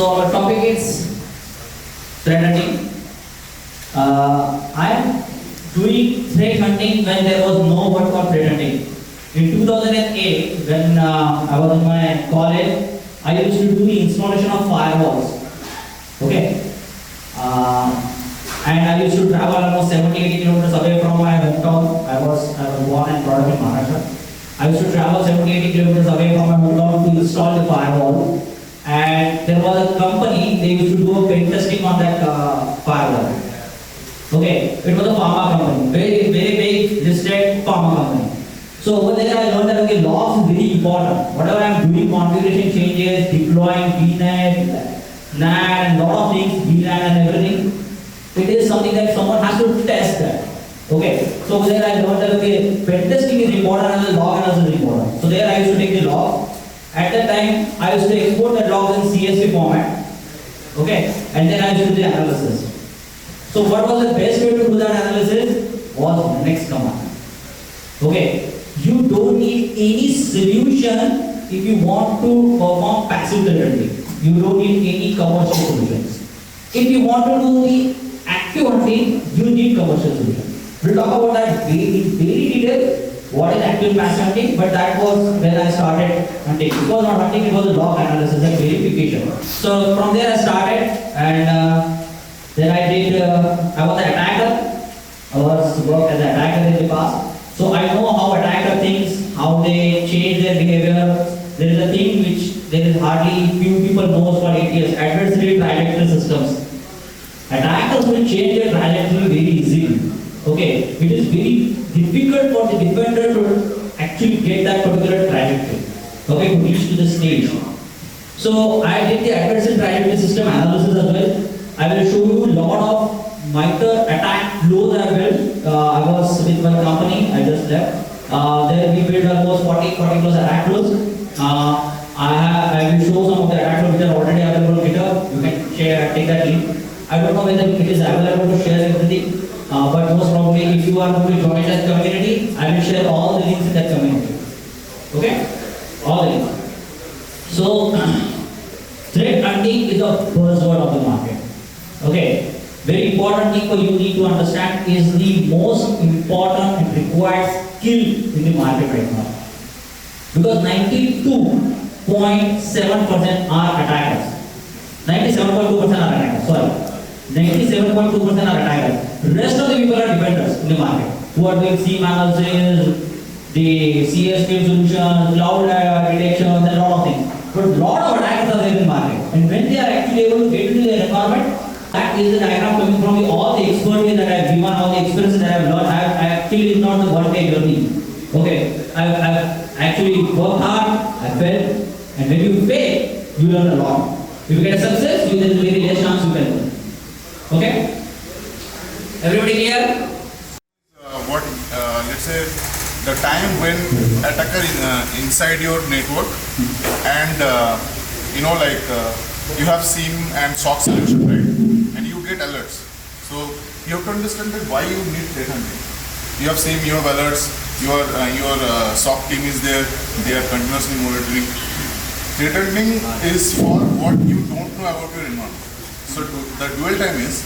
our topic is threat hunting. I am doing threat hunting when there was no word for threat hunting. In 2008, when I was in my college, I used to do the installation of firewalls. Okay. And I used to travel almost 70-80 kilometers away from my hometown. I was born and brought up in Maharashtra. I used to travel 70-80 kilometers away from my hometown to install the firewall. And there was a company, they used to do a pen testing on that firewall. Okay, it was a pharma company, very big listed pharma company. So over there I learned that okay, logs is very important. Whatever I am doing, configuration changes, deploying VNet, NAT and lot of things, VLAN and everything, it is something that someone has to test that. Okay, so over there I learned that okay, pen testing is important and the log analysis is important. So there I used to take the log. At that time, I used to export the logs in CSV format. Okay, and then I used to do the analysis. So what was the best way to do that analysis? Was next command. Okay, you don't need any solution if you want to perform passive threat hunting. You don't need any commercial solutions. If you want to do the active hunting, you need commercial solutions. We'll talk about that in very detail. What is active and passive hunting? But that was when I started hunting. It was not hunting, it was a log analysis and verification. So from there I started, and then I did. I was an attacker. I was worked as an attacker in the past. So I know how attacker thinks, how they change their behavior. There is a thing which there is hardly few people knows for ATS, adversary trajectory systems. Attackers will change their trajectory very easily. Okay, it is very difficult for the defender to actually get that particular trajectory. Okay, to reach to the stage. So I did the adversary trajectory system analysis as well. I will show you a lot of MITRE attack flows as well. I was with my company, I just left. There we built almost 40 plus attack flows. I will show some of the attack flows which are already available on GitHub. You can share, take that link. I don't know whether it is available to share everything. But most probably if you are going to join that community, I will share all the links in that community. Okay? All the links. So, threat hunting is a buzzword of the market. Okay? Very important thing for you need to understand is the most important and required skill in the market right now. Because 92.7% are attackers. 97.2% are attackers, sorry. 97.2% are attackers. The rest of the people are defenders in the market who are doing SIEM analysis, the CSP solutions, cloud detections, and a lot of things. But a lot of attackers are there in the market. And when they are actually able to get into their environment, that is the diagram coming from all the expertise that I have given, all the experiences that I have learned. I actually is not the one-day journey. Okay, I've actually worked hard, I failed, and when you fail, you learn a lot. If you get a success, there is very less chance you can learn. Okay? Everybody here? Let's say the time when attacker is inside your network and you have SIEM and SOC solution, right? And you get alerts. So you have to understand that why you need threat hunting. You have SIEM, you have alerts, your SOC team is there, they are continuously monitoring. Threat hunting is for what you don't know about your environment. So the dual time is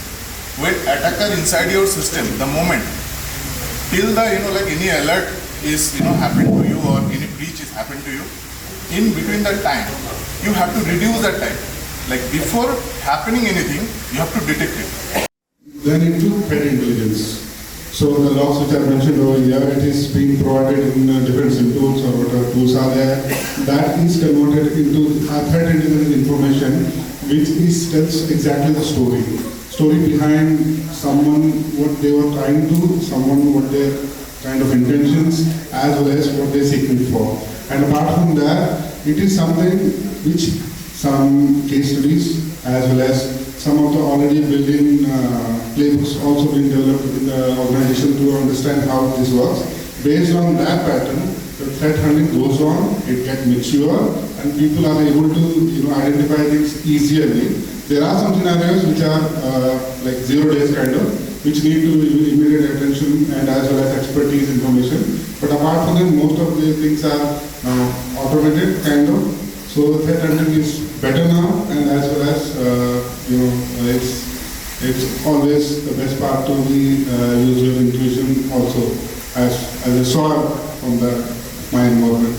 when attacker inside your system, the moment till the any alert is happened to you or any breach is happened to you, in between that time you have to reduce that time. Like before happening anything, you have to detect it. Then into threat intelligence. So the logs which I mentioned over here, it is being provided in different SIM tools or whatever tools are there. That is converted into threat intelligence information, which tells exactly the story behind someone, what they were trying to, someone what their kind of intentions, as well as what they're seeking for. And apart from that, it is something which some case studies, as well as some of the already built-in playbooks also being developed in the organization to understand how this works. Based on that pattern, the threat hunting goes on, it gets mature, and people are able to identify things easily. There are some scenarios which are like 0 days kind of, which need to immediate attention and as well as expertise information. But apart from that, most of the things are automated kind of. So threat hunting is better now, and as well as it's always the best part to be use your intuition also, as I saw from my involvement.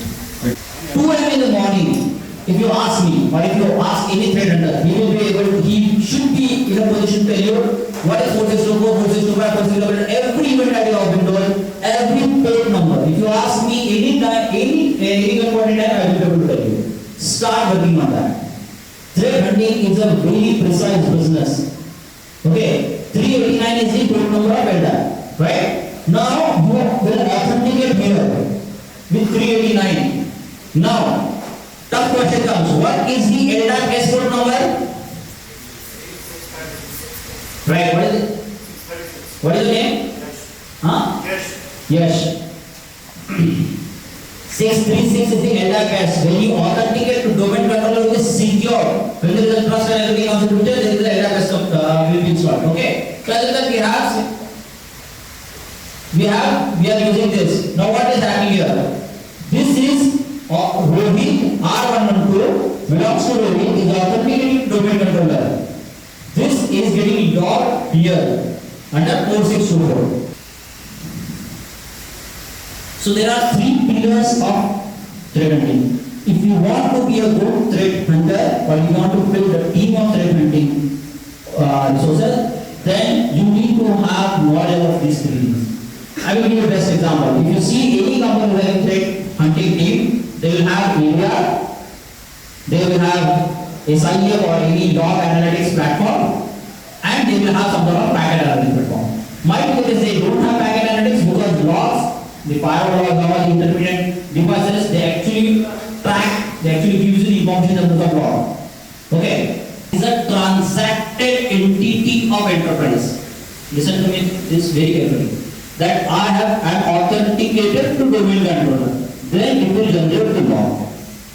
2 a.m. in the morning, if you ask me, or if you ask any threat hunter, he should be in a position to tell you what is 4624, 4625, 4625, every event idea of Windows, every port number. If you ask me any time, any point in time, I will be able to tell you. Start working on that. Threat hunting is a very precise business. Okay, 389 is the port number of LDAP, right? Now you will authenticate here with 389. Now, tough question comes. What is the LDAP guest port number? Right, what is it? What is the name? Huh? Yes. 636 is the LDAP guest. When you authenticate to domain controller, it is secure. When there is a trust and everything comes into picture, there is the LDAP guest will be installed. Okay. So as we are using this. Now what is happening here? This is Rohit R112 belongs to Rohit, is authenticated domain controller. This is getting logged here under 4624. So there are 3 pillars of threat hunting. If you want to be a good threat hunter, or you want to build a team of threat hunting resources, then you need to have knowledge of these 3 things. I will give you the best example. If you see any company having threat hunting team, they will have area, they will have SIEM or any log analytics platform, and they will have some sort of packet analytics platform. Might be because they don't have packet analytics because logs, the firewall logs, all the intermediate devices, they actually track, they actually give you the information of the log. Okay, it's a transacted entity of enterprise. Listen to me this very carefully. That I am authenticated to domain controller. Then it will generate the log.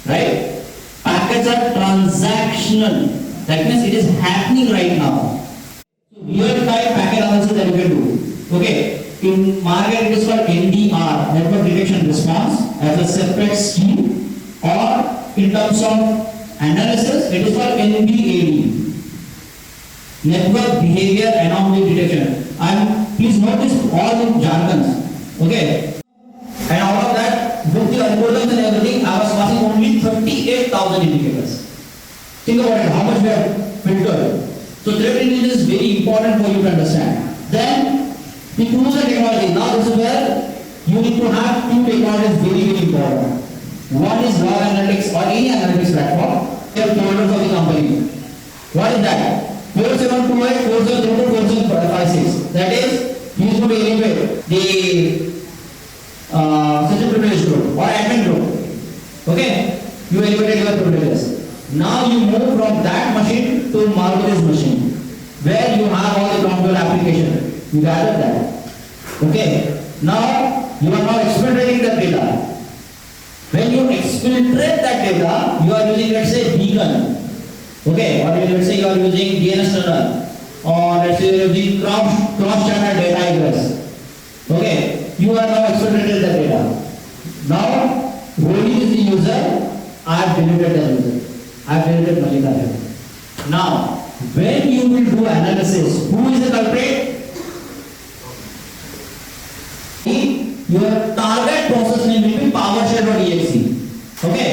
Right? Packets are transactional. That means it is happening right now. So real-time packet analysis that you can do. Okay. In market it is called NDR, network detection response, as a separate stream, or in terms of analysis it is called NBAD, network behavior anomaly detection. And please note this all in jargons. Okay. And out of that, with the algorithms and everything, I was passing only 38,000 indicators. Think about it, how much we have filtered. So threat intelligence is very important for you to understand. Then the tools and technology. Now this is where you need to have 2 technologies very important. One is log analytics or any analytics platform. They are founders of the company. What is that? 4728, 4732, 4756. That is, you used to be anyway the system privilege group or admin group. Okay? You elevated your privileges. Now you move from that machine to Marvelous machine, where you have all the control application. You gathered that. Okay? Now you are now exfiltrating the data. When you exfiltrate that data, you are using, let's say, beacon. Okay? Or let's say you are using DNS tunnel, or let's say you are using cross-channel data egress. Okay? You are now exfiltrated the data. Now, Rohit is the user. I have deleted the user. I have deleted Malika here. Now, when you will do analysis, who is the culprit? Your target process name will be PowerShell.exe. Okay?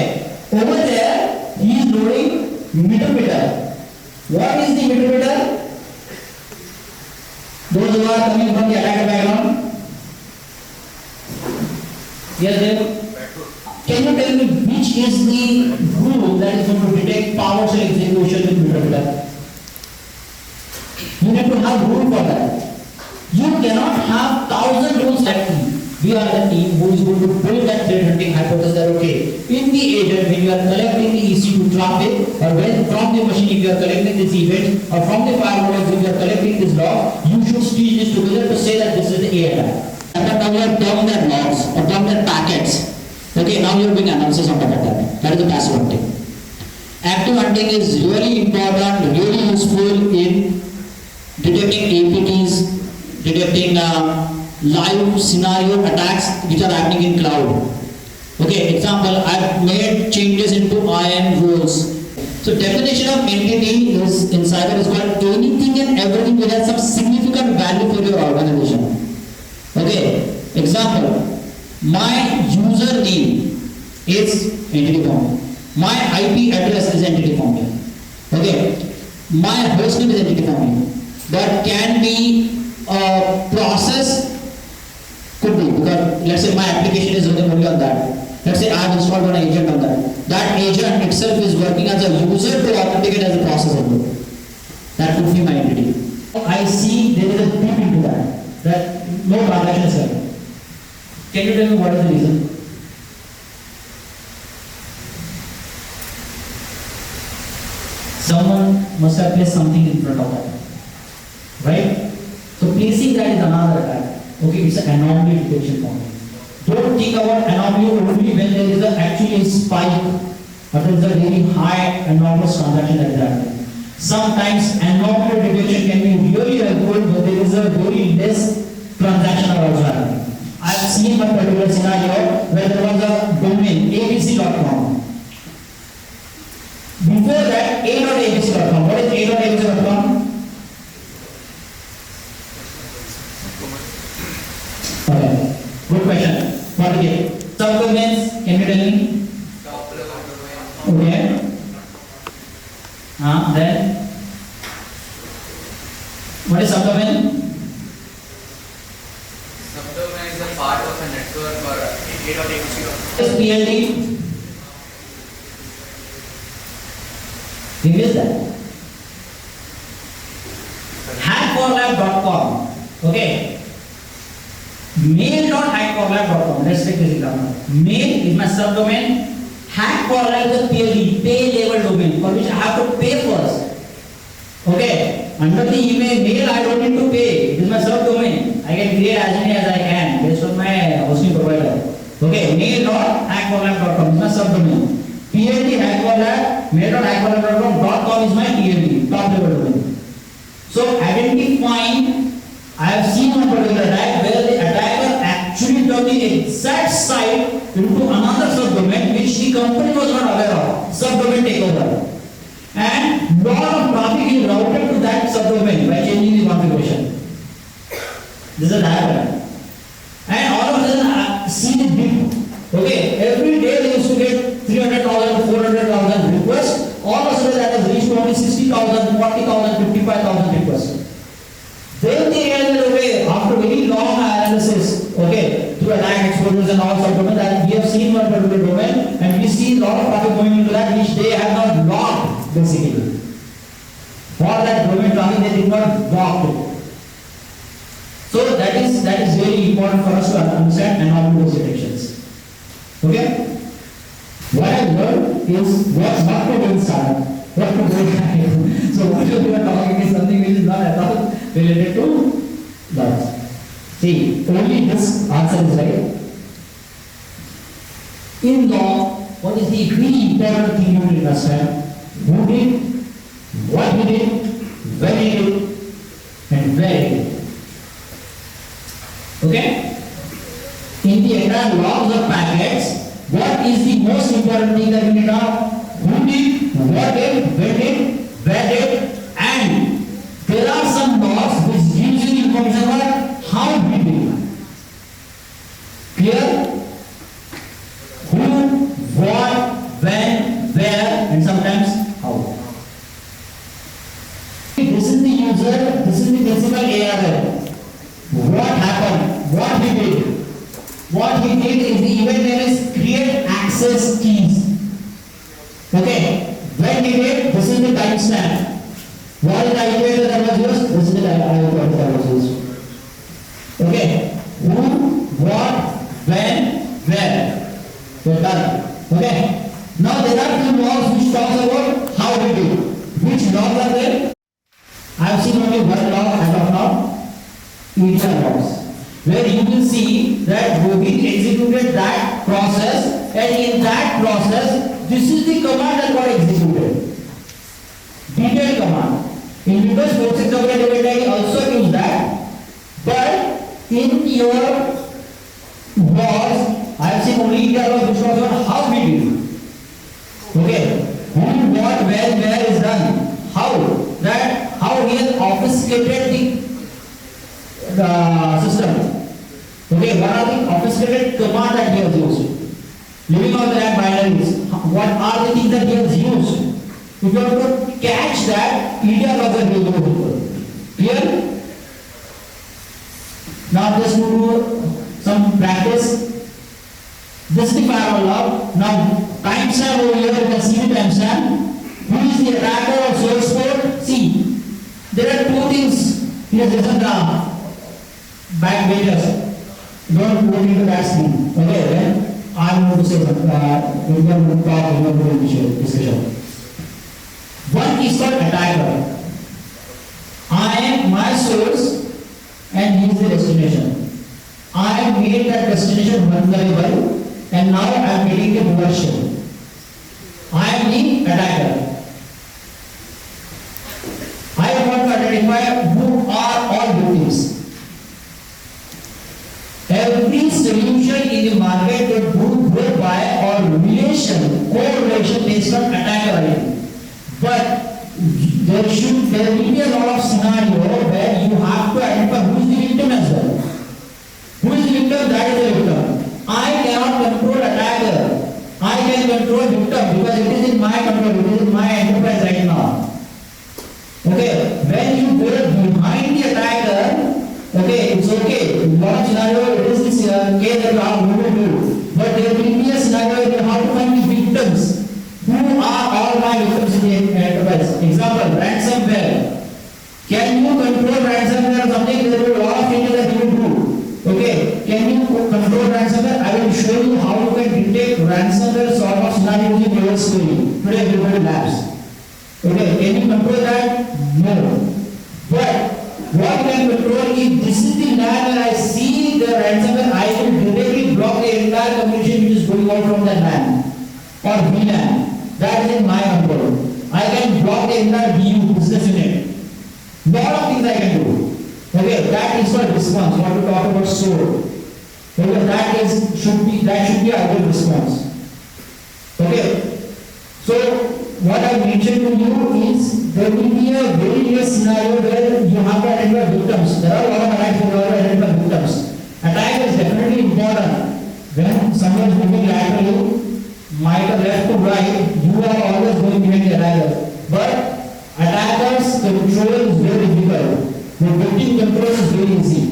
Over there, he is loading Meetup. What is the Meetup? Those who are coming from the attacker background? Yes, Dev? Can you tell me which is the rule that is going to detect PowerShell execution with Meetup? You need to have rule for that. You cannot have 1,000 rules at team. We are the team who is going to build that threat hunting hypothesis that okay, in the agent when you are collecting the EC2 traffic, or when from the machine if you are collecting this event, or from the firewall if you are collecting this log, you should stitch this together to say that this is the A attack. Now you have termed that logs or termed that packets. Okay, now you are doing analysis on top of that. That is the passive hunting. Active hunting is really important, really useful in detecting APTs, detecting live scenario attacks which are happening in cloud. Okay, example, I've made changes into IAM rules. So definition of entity is in cyber is called anything and everything which has some significant value for your organization. Okay. Example, my username is entity form. My IP address is entity form. Okay. My host name is entity form. That can be a process, could be, because let's say my application is running only on that. Let's say I have installed one agent on that. That agent itself is working as a user to authenticate as a process also. That could be my entity. I see there is a deep into that no transaction is happening. Can you tell me what is the reason? Someone must have placed something in front of that. Right? So placing that is another attack. Okay, it's an anomaly detection point. Don't think about anomaly only when there is actually a spike or there is a very high anomalous transaction that is happening. Sometimes anomaly detection can be really helpful when there is a very less transaction also happening. I have seen one particular scenario where there was a domain abc.com. Before that, a.abc.com. What is a.abc.com? Okay, good question. What is it? Subdomains, can you tell me? Okay. Then what is subdomain? Subdomain is a part of a network or a.abc. What is PLD? You missed that. Hackforlab.com. Okay. Mail.hackforlab.com. Let's take this example. Mail is my subdomain. Hackforlab is a PLD, pay level domain, for which I have to pay first. Okay. Under the email, mail I don't need to pay. It is my subdomain. I can create as many as I can based on my hosting provider. Okay. Mail.hackforlab.com is my subdomain. PLD hackforlab, mail.hackforlab.com is my PLD, top level domain. So identifying, I have seen one particular attack where the attacker actually turned the exact site into another subdomain which the company was not aware of. Subdomain takeover. And lot of traffic is routed to that subdomain by changing the configuration. This is a diagram. And all of a sudden I see the dip. Okay, every day they used to get 300,000 to 400,000 requests. All of a sudden that has reached only 60,000, 40,000, 55,000 requests. Then they realized, okay, after very long analysis, okay, through attack exposures and all subdomains, that we have seen one particular domain and we see a lot of traffic going into that which they have not logged basically. For that domain traffic they did not log it. So that is very important for us to understand anomalous detections. Okay? What I learned is what not to do in startup, what to do in startup. So what we are talking is something which is not at all related to that. See, only this answer is right. In law, what is the really important thing you will understand? Who did, what he did, when he did, and where he did. Okay? In the entire logs of packets, what is the most important thing that we need to know? Who did, what did, when did, where did, and there are some logs which gives you the information about how we did. Clear? Who, what, when, where, and sometimes how. This is the user, this is the principal ARL. What happened? What he did? What he did is the event name is create access keys. Okay. When he did, this is the timestamp. What is the IP that was used? This is the IP that was used. Okay. Who, what, when, where. We're done. Okay. Now there are two logs which talks about how we do. Which logs are there? I have seen only one log as of now. ETL logs. Where you will see that Rohit executed that process, and in that process, this is the command that got executed. Detailed command. In Windows 4.6 also use that, but in your logs, I have seen only ETL logs which was on how we do. Okay. Who, what, where, system. Okay, what are the orchestrated command that he has used? Living on the lab binaries. What are the things that he has used? If you have to catch that, EDR logger will go deeper. Clear? Now just do some practice. This is the firewall log. Now timestamp over here, you can see the timestamp. Who is the attacker of source code? See, there are two things. Here is the back pages. Don't go into that screen. Okay, then I'm going to say something. We're going to talk about the discussion. One is called attacker. I am my source and he is the destination. I have made that destination vulnerable and now I am getting the version. I am the attacker. I want to identify who are all victims. Every solution in the market that do by or correlation based on attacker ID. But there will be a lot of scenario where you have to identify who is the victim as well. Who is the victim? That is the victim. I cannot control attacker. I can control victim because it is in my control. It is in my enterprise right now. Okay, when you go behind the attacker, okay, it's okay. In one scenario, it is this case that you have to do. But there will be a scenario where you have to find the victims. Who are all my victims in the enterprise? Example, ransomware. Can you control ransomware or something? There will be a lot of things that you will do. Okay, can you control ransomware? I will show you how you can detect ransomware sort of scenario using your screen. Today we will labs. Okay, can you control that? No. But what can control if this is the LAN and I see the ransomware, I will directly block the entire communication which is going out from that LAN or VLAN. That is in my control. I can block the entire BU business unit. Lot of things I can do. Okay, that is called response. What we talk about SOAR. Okay, that should be ideal response. Okay, so what I mentioned to you is there will be a very real scenario where you have to identify victims. There are a lot of attacks where you have to identify victims. Attack is definitely important. When someone is moving laterally, might left to right, you are always going behind the attacker. But attackers control is very difficult. The victim control is very easy.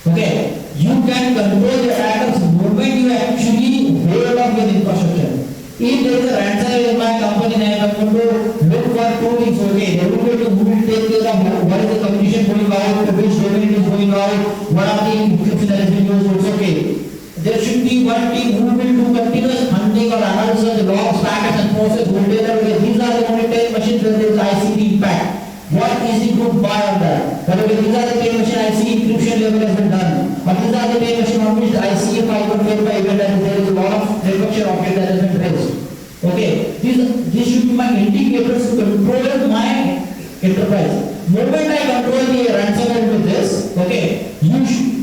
Okay, you can control the attackers the moment you actually hold up with infrastructure. If there is a ransomware in my company and I am going to look for two things, okay, they will go to who will take care of what is the communication going out, which domain is going out, what are the encryption that has been used, it's okay. There should be one team who will do continuous hunting or analysis of the logs, packets and process, will tell them, okay, these are the only 10 machines where there is ICT impact. What is the good buy on that? But okay, these are the 10 machines I see encryption level has been done. But these are the 10 machines on which I see if I could verify event and there is a lot of reflection object that has been raised. Okay, these should be my indicators to control my enterprise. Moment I control the ransomware with this, okay,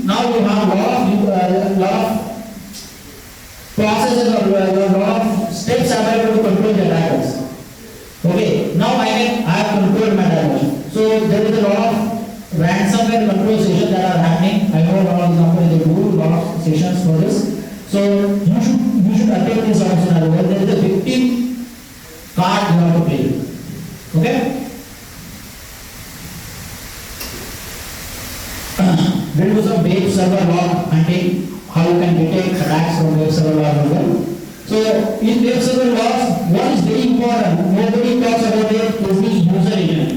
now you have a lot of processes or a lot of steps available to control the attackers. Okay, now I have controlled my damage. So there is a lot of ransomware control sessions that are happening. I know a lot of companies they do a lot of sessions for this. So you should attend this sort of scenario where there is a victim card you have to play. Okay? We'll do some web server log hunting, how you can detect attacks from web server log as well. So in web server logs, what is very important, nobody talks about it, is the user agent.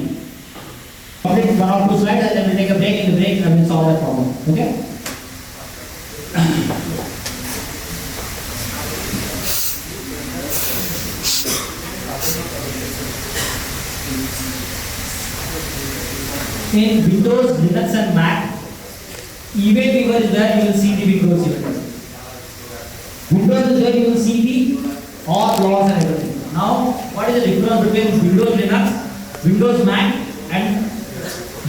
Complete one or two slides and then we'll take a break. In the break, I will solve that problem. Okay? In Windows, Linux and Mac, event viewer is where you will see the Windows event. Windows is where you will see the all logs and everything. Now, what is the difference between Windows Linux, Windows Mac and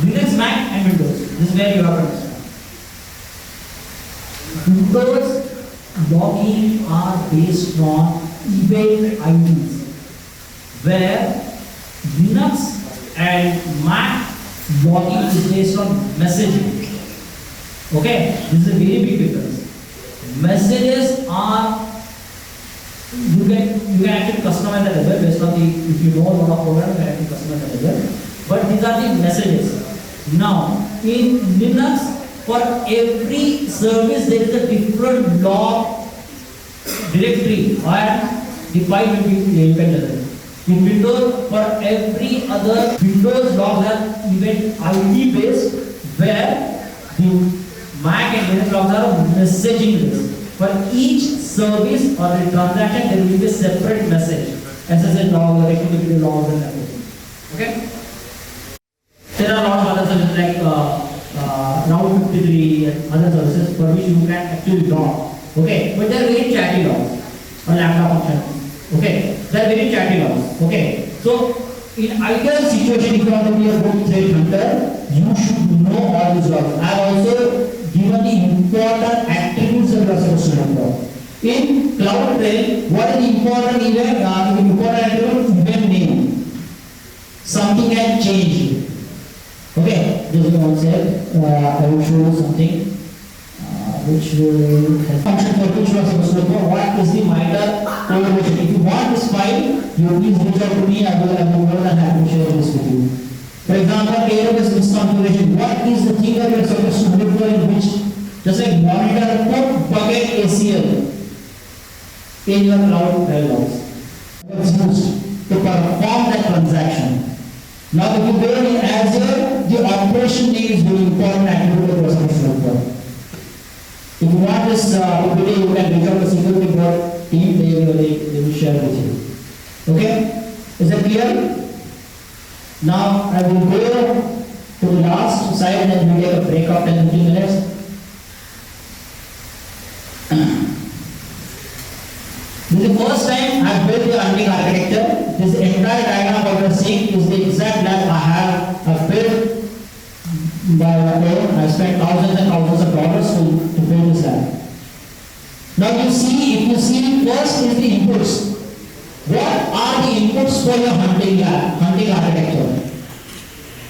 Linux Mac and Windows? This is where you have to understand. Windows logging are based on event IDs, where Linux and Mac Logging is based on messaging. Okay, this is a very big difference. Messages are you can actually customize the level based on the if you know a lot of program you can actually customize the level. But these are the messages. Now in Linux, for every service there is a different log directory and the file will be you can generate. In Windows, for every other Windows logs are event ID based, where the Mac and Linux logs are messaging based. For each service or a transaction, there will be a separate message, SSH log, activity logs, and everything. Okay. There are a lot of other services like Route 53 and other services for which you can actually log. Okay, but they are very chatty logs or lambda function. Okay, they are very chatty logs. Okay, so in ideal situation, if you want to be a good threat hunter, you should know all these logs. I have also given the important attributes that you are supposed to know. In CloudTrail, what is the important event? Important attribute, event name. Something can change. Okay, this is one set. I will show you something which will have function for which you are supposed to know. What is the MITRE correlation? If you want this file, you please reach out to me. I will more than happy to share this with you. For example, error-based misconfiguration. What is the thing that you are supposed to look for in which, just like monitor put bucket ACL in your CloudTrail logs. It's used to perform that transaction. Now, if you go in Azure, the operation name is very important attribute that you are supposed to look for. If you want this video, you can reach out to SecurityBoat team. They will share with you. Okay, is that clear? Now I will go to the last slide and we take a break of 10-15 minutes. This is the first time I built the hunting architecture. This entire diagram what you are seeing is the exact lab I built by my own. I spent thousands and thousands of dollars to build this lab. Now if you see first is the inputs. What are the inputs for your hunting architecture?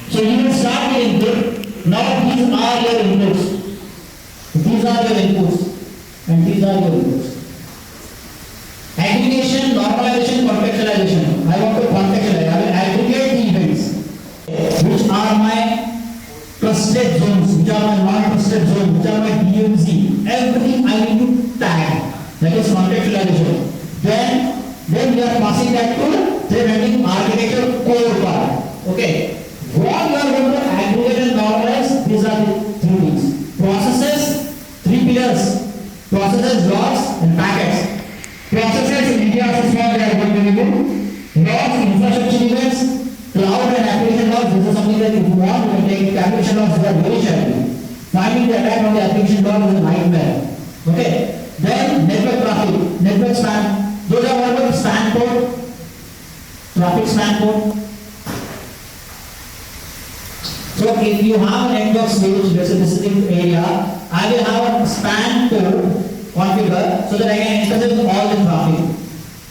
So you will start with input. Now these are your inputs. These are your inputs. And these are your inputs. Aggregation, normalization, contextualization. I want to contextualize. I will aggregate the events. Which are my trusted zones, which are my non-trusted zones, which are my DMZ. Everything I need to tag. That is contextualization. Then we are passing that to threat hunting architecture core part. Okay. What you are going to aggregate and normalize, these are the three things. Processes, three pillars. Processes, logs, and packets. Processes in India are small, they are going to be good. Logs, infrastructure events, cloud and application logs. This is something that if you want, you can take application logs, they are very shallow. Finding the attack on the application log is a nightmare. Okay. Then network traffic, network span. Those are what about span code, traffic span code. So if you have a network switch, let's say this is the area, I will have a span code configured so that I can intercept all the traffic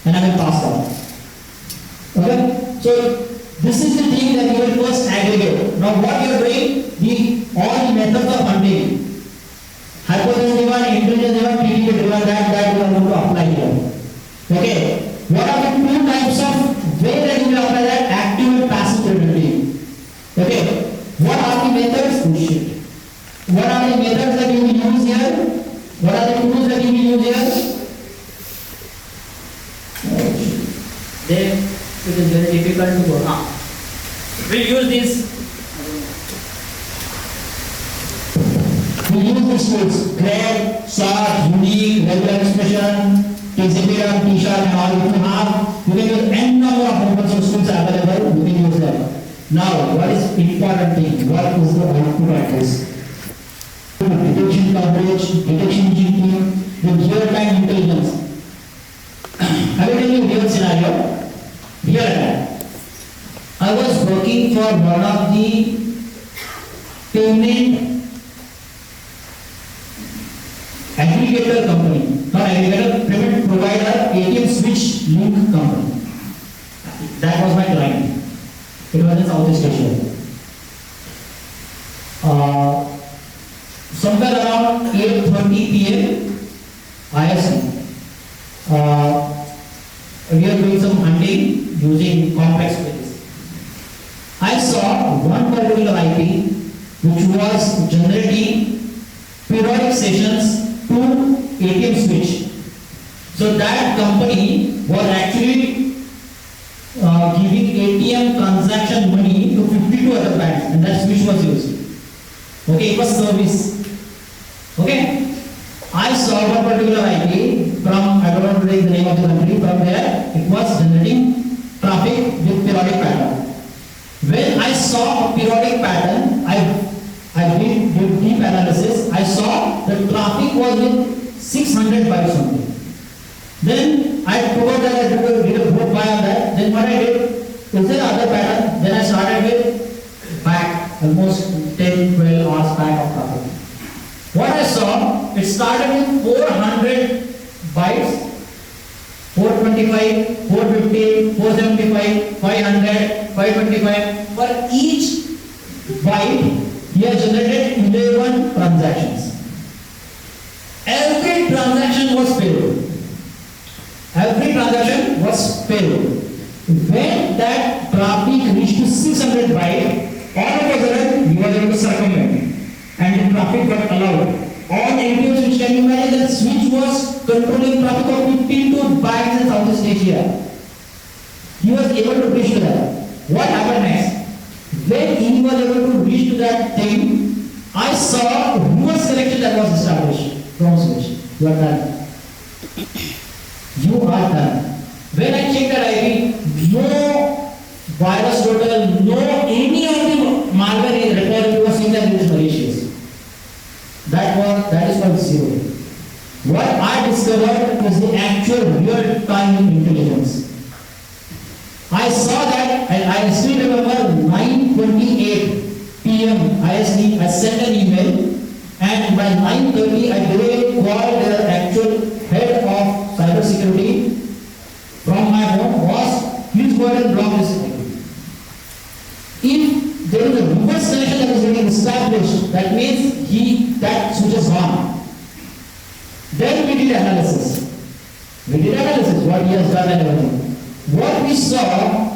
and I will pass that. Okay? So this is the thing that you will first aggregate. Now what you are doing, all the methods of hunting, hypothesis driven, intelligence driven, TTP driven, that you are going to apply here. Okay, what are the two types of way that you will apply that? Active and passive threat hunting. Okay, what are the methods? Oh shit. What are the methods that you will use here? What are the tools that you will use here? Oh shit. Then it is very difficult to go now. We'll use this. We use these tools: grep, sort, unique, regular expression, TCP, T-sharp, and all. If you have, you can use n number of open source tools available. You can use them. Now, what is important thing? What is the output of this? Detection coverage, detection GP, with real-time intelligence. I will tell you real scenario. Real time. I was working for one of the payment aggregator company, not aggregator, payment provider, ATM switch link company. That was my client. It was in Southeast Asia. somewhere around 8:30 p.m. IST. We are doing some hunting using complex queries. I saw one particular IP which was generating periodic sessions to ATM switch. So that company was actually giving ATM transaction money to 52 other banks, and that switch was used. Okay, it was service. Okay, I saw one particular IP from, I don't know the name of the country, from there it was generating traffic with periodic pattern. When I saw a periodic pattern, I did deep analysis. I saw the traffic was with 600 bytes only. Then I took out that, I did a group by on that. Then what I did, is there other pattern? Then I started with back, almost 10, 12 hours back of traffic. What I saw, it started with 400 bytes, 425, 450, 475, 500, 525. For each byte, he has generated 11 transactions. Every transaction was failed. Every transaction was failed. When that traffic reached to 600 bytes, all of a sudden he was able to circumvent, and the traffic got allowed. All ATMs, which can you imagine, that switch was controlling traffic of 52 banks in Southeast Asia. He was able to reach to that. What happened next? When he was able to reach to that thing, I saw a reverse connection that was established from switch. You are done. You are done. When I checked that IP, no virus total, no any of the malware is recorded. You were saying that it is malicious. That is called zero. What I discovered was the actual real-time intelligence. I saw that, and I still remember 9:28 p.m. IST. I sent an email, and by 9:30 I directly called the actual head of cybersecurity from my home. Was please go ahead and block this IP. If there is a reverse connection that is getting established, that means that switch is gone. Then we did analysis. What he has done and everything. What we saw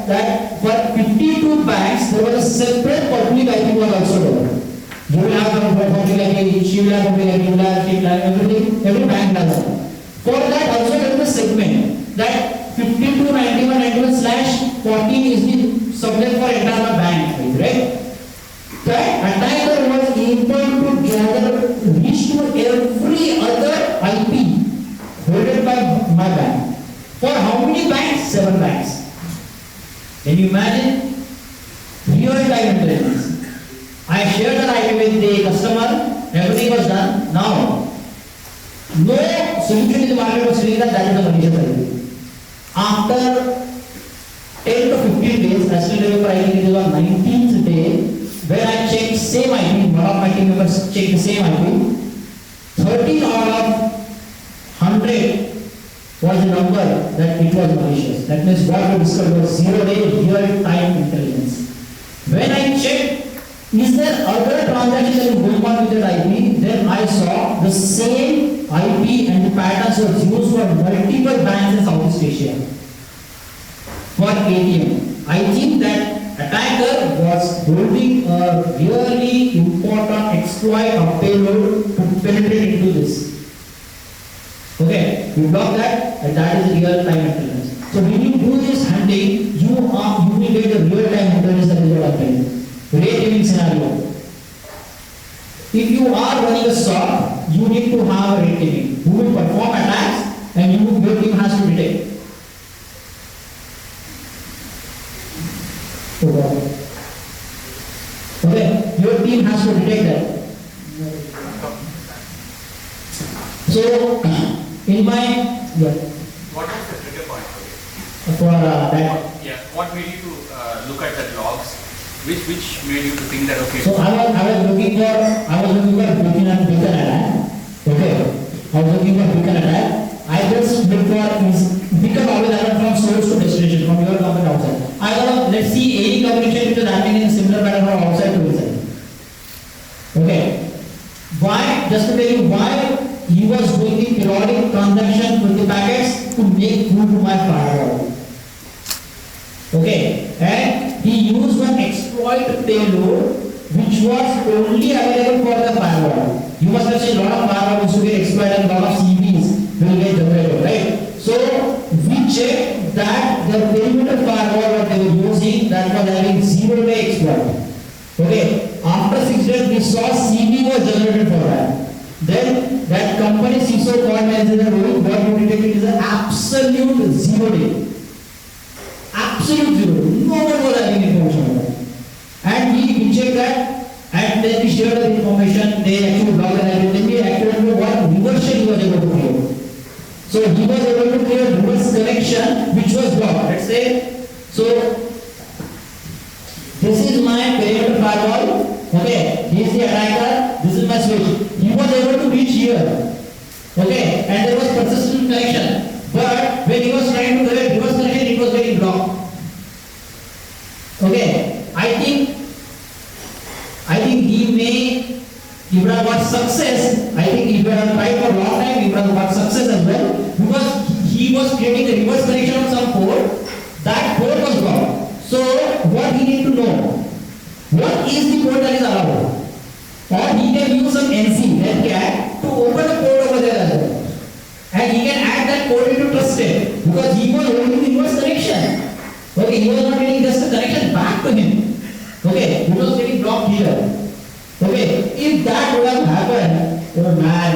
that for 52 banks there was a separate public IP was also there. You will have a public IP, she will have public IP, you will have everything. Every bank does that. For that also there is a segment that 529191/14 is the subject for entire bank, right? That attacker was able to gather, reach to every other IP holded by my bank. For how many banks? 7 banks. Can you imagine? Real-time intelligence. I shared that IP with the customer, everything was done. Now, no solution in the market was saying that is a malicious IP. After 10 to 15 days, I still remember, I think it was on 19th day, where I checked same IP, one of my team members checked the same IP. 13 out of 100 was the number that it was malicious. That means what we discovered was 0-day real-time intelligence. When I checked, is there other transaction that is going on with that IP, then I saw the same IP and the patterns were used for multiple banks in Southeast Asia for ATM. I think that attacker was holding a really important exploit or payload to penetrate into this. Okay, we block that, and that is real-time intelligence. So when you do this hunting, you will get the real-time intelligence that is what I'm telling. Rate giving scenario. If you are running a SOC, you need to have a rate giving who will perform attacks, and your team has to detect. Okay, your team has to detect that. So, in my What was the trigger point for you? for that. Yeah. What made you to look at the logs? Which made you to think that okay? So I was looking for beacon attack. Okay, I was looking for beacon attack. I just look for beacon always happen from source to destination, from your company outside. I thought let's see any communication which is happening in similar pattern from outside to inside. Okay. Why? Just to tell you why he was doing the periodic transaction with the packets to make good to my firewall. Okay, and he used one exploit payload which was only available for the firewall. You must have seen a lot of firewalls to get exploited and a lot of CVs will get generated, right? So we checked that the perimeter firewall that they were using that was having 0-day exploit. Okay, after 6 days we saw CV was generated for that. Then that company CISO called me and said, Rohit, what you detected is an absolute 0-day. Absolute 0. No one was having information about it. And we checked that and then we shared the information. They actually blocked and everything. We actually know what reversion he was able to create. So he was able to create reverse connection which was blocked. Let's say, so this is my perimeter firewall. Okay, he is the attacker. This is my switch. He was able to reach here. Okay, and there was persistent connection. But when he was trying to create reverse connection, it was getting blocked. Okay, I think he would have got success. I think he would have tried for a long time. He would have got success as well because he was creating a reverse connection on some port. That port was blocked. So what he need to know? What is the port that is allowed? Or he can use some NC, netcat, to open a port over there as well. And he can add that port into trusted because he was holding the reverse connection. Okay, he was not getting just a connection back to him. Okay, he was getting blocked here. Okay, if that would have happened, oh man,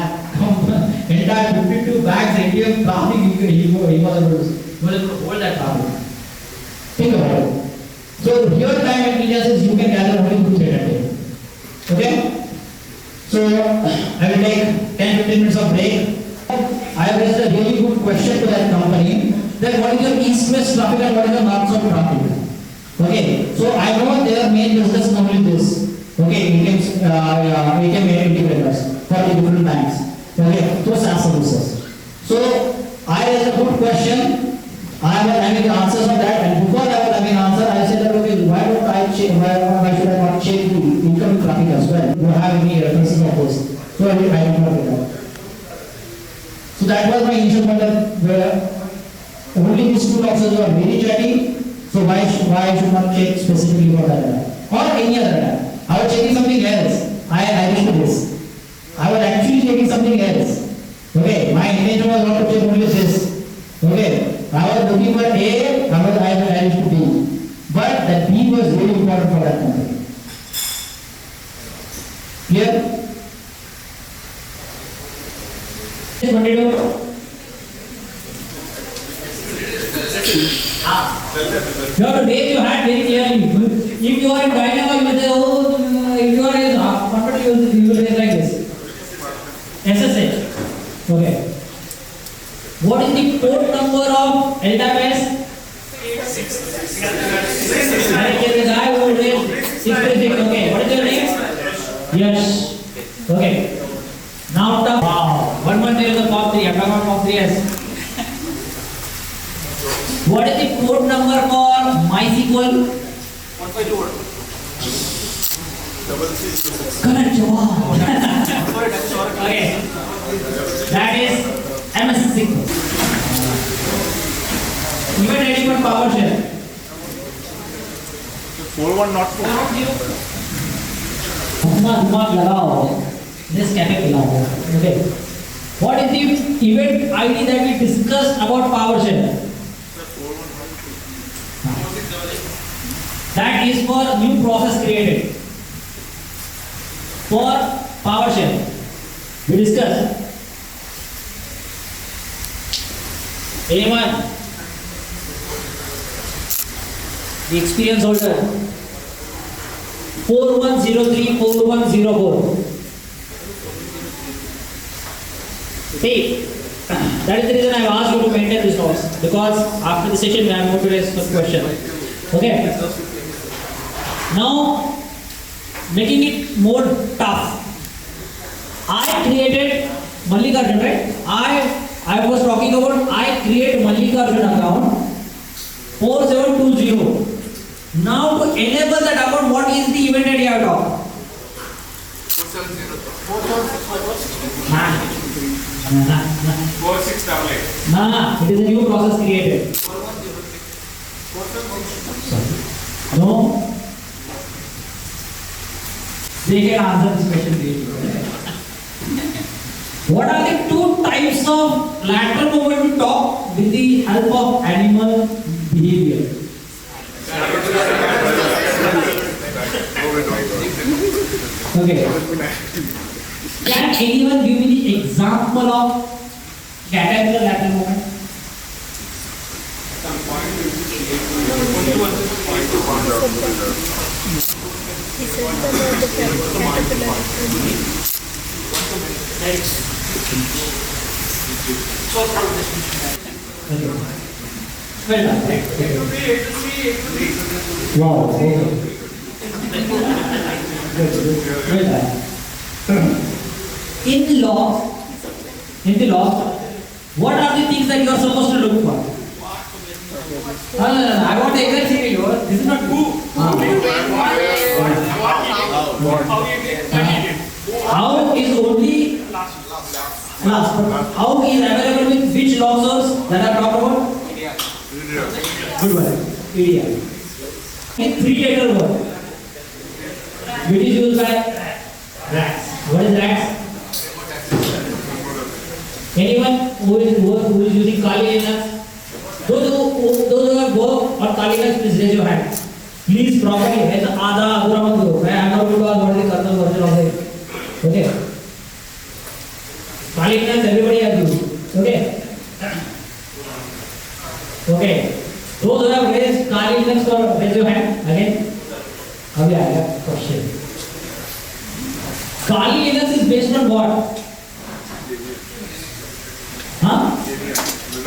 entire 52 bags ATM traffic, he was able to hold that traffic. Think about it. So real time intelligence is you can gather only good data. Okay? So I will take 10-15 minutes of break. I have raised a really good question to that company. That what is your east-west traffic and what is your north-south traffic? Okay, so I know their main business is only this. Okay, ATM integrators for the different banks. Okay, so SaaS services. So I raised a good question. I was having the answers on that, and before I was having answer, I said that okay, why don't I check? Why should I not check the incoming traffic as well? Do you have any references of those? So I did not get that. So that was my initial point where only these two boxes are very chatty. So why should not check specifically for that data or any other data? I was checking something else. I wish to this. I was actually checking something else. Okay, my intention was not to check only this. Okay, I was looking for A, I wish to B. But that B was really important for that company. Clear? You have to raise your hand very clearly. If you are in dynamo, you will say, oh, if you are in confident, you will raise like this. SSH. Okay. What is the port number of LWS? 6. The guy who raised 636. Okay. What is your name? Yes. Okay. Now, wow. 1 month there is a top 3. I'm talking about top 3S. What is the port number for MySQL? 152. Correct. Wow. Okay. That is MS6. Even ready for PowerShell. 4-1 not 4. दिमाग लगाओ. This cafe लगाओ. Okay. What is the event ID that we discussed about PowerShell? That is for new process created. For PowerShell, we discussed A1, the experience holder, 4103, 4104. See, that is the reason I have asked you to maintain these notes, because after the session I am going to raise the question. Okay. Now, making it more tough. I created Mallikarjun, right? I was talking about I create Mallikarjun account 4720. Now to enable that account, what is the event ID I have talked? 470. Nah, it is a new process created. No. They can answer this question really. What are the two types of lateral movement we talk with the help of animal behavior? Okay. Can anyone give me the example of caterpillar lateral movement? He said about the caterpillar. Okay. Well done. Wow. Okay. Well done. In the law, what are the things that you are supposed to look for? No, I want the exact scenario. This is not who. How is only last. How is available with which law source that I talked about? Good one. EDR. In three-letter word, which is used by RAX. What is RAX? Anyone who is using Kali Linux? Those who have worked on Kali Linux, please raise your hand. Please properly. As Ada Aduramandu. I am not going to ask what is the kernel version of it. Okay. Kali Linux everybody has used. Okay. Okay. Those who have raised Kali Linux, raise your hand again. Okay, I have a question. Kali Linux is based on what? Huh?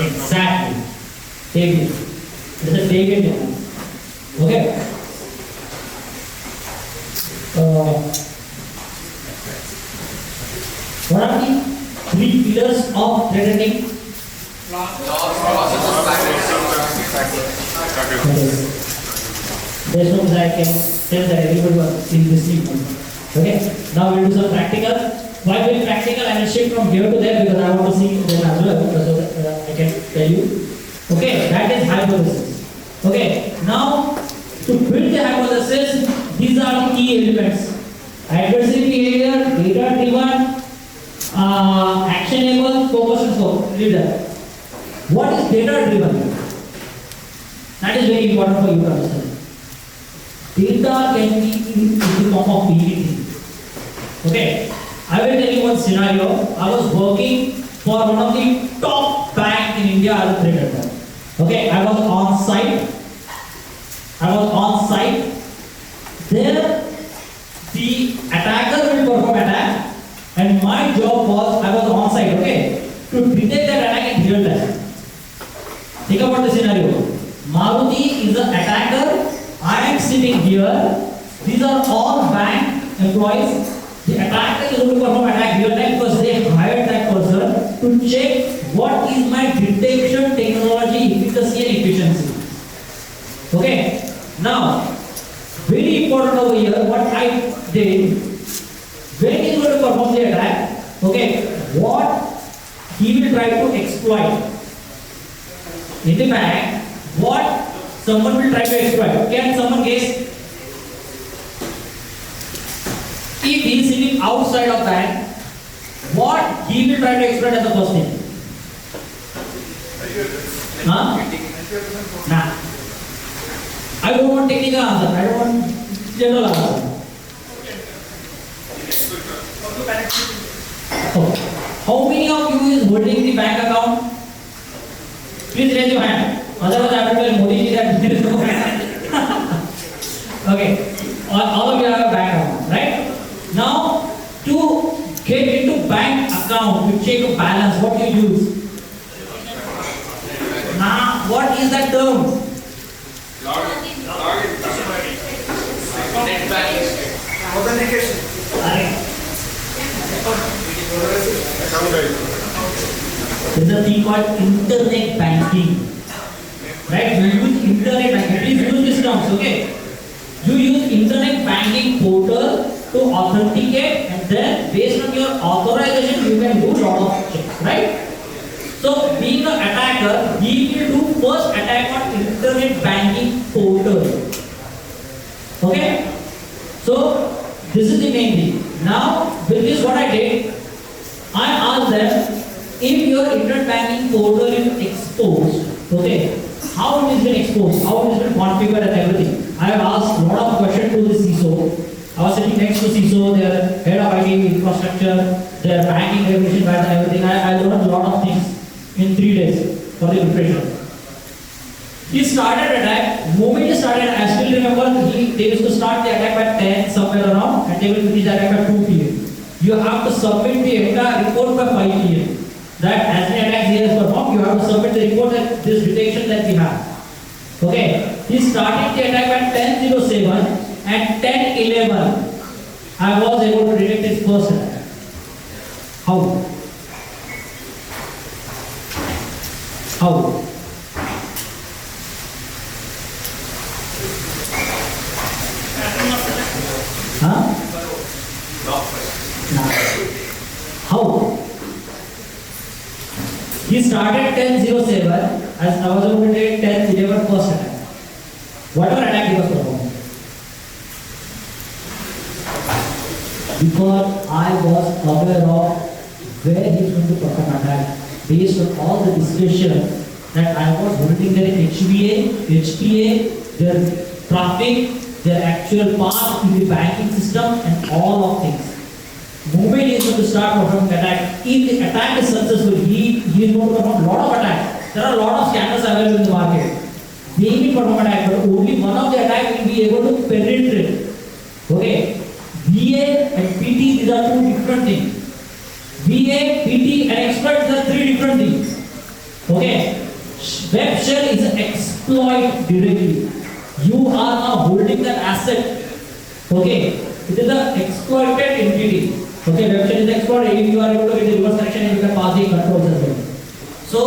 Exactly. Debian. It is a Debian Linux. Okay. What are the three pillars of threat hunting? There's no way I can tell that everybody was in this evening. Okay. Now we'll do some practical. While doing practical, I will shift from here to there because I want to see them as well, so that I can tell you. Okay, that is hypothesis. Okay, now to build the hypothesis, these are the key elements: adversary behavior, data-driven, actionable, focus and scope. Read that. What is data-driven? That is very important for you to understand. Data can be in the form of anything. Okay. I will tell you one scenario. I was working for one of the top banks in India as a threat hunter. Okay, I was on site. There, the attacker will perform attack, and my job was I was on site. Okay, to detect that attack in real time. Think about the scenario. Maruti is the attacker. I am sitting here. These are all bank employees. The attacker is going to perform attack real time because they hired that person to check what is my detection technology efficacy and efficiency. Okay. Now, very important over here. What I did when he is going to perform the attack. Okay. What he will try to exploit in the bank. What someone will try to exploit. Can someone guess? If he is sitting outside of bank, what he will try to exploit as the first thing? Huh? Nah. I don't want technical answer. I don't want general answer. Oh. How many of you is holding the bank account? Please raise your hand. Otherwise, I will tell Modi ji that there is no bank. Okay. All of you have a bank account, right? Now, to get into bank account, to check a balance, what you use? Now, what is that term? Authentication. There's a thing called internet banking. Right? You use internet banking. Please use these terms, okay? You use internet banking portal to authenticate and then based on your authorization, you can do lot of checks, right? So being an attacker, he will do first attack on internet banking portal. Okay? So this is the main thing. Now with this what I did, I asked them if your internet banking portal is exposed, okay, how it has been exposed, how it has been configured and everything. I have asked a lot of questions to the CISO. I was sitting next to CISO, their head of IT infrastructure, their banking regulation guides and everything. I learned a lot of things in 3 days for the preparation. He started attack. Moment he started, I still remember they used to start the attack by 10 somewhere around and they will finish the attack by 2 p.m. You have to submit the entire report by 5 p.m. That as the attack here is performed, you have to submit the report that this detection that we have. Okay. He started the attack at 10:07 and 10:11. I was able to detect his first attack. How? How? Huh? How? He started 10:07 as I was able to take 10:11 first attack. Whatever attack he was performing. Because I was aware of where he is going to perform attack based on all the discussion that I was holding their HBA, HPA, their traffic, their actual path in the banking system and all of things. Moment he is going to start performing attack, if the attack is successful, he is going to perform a lot of attacks. There are a lot of scanners available in the market. They will perform attack, but only one of the attack will be able to penetrate. Okay. VA and PT, these are two different things. VA, PT and exploit are three different things. Okay. Web shell is an exploit directly. You are now holding the asset. Okay. It is an exploited entity. Okay, web shell is exploited. If you are able to get the reverse connection, you can pass the controls as well. So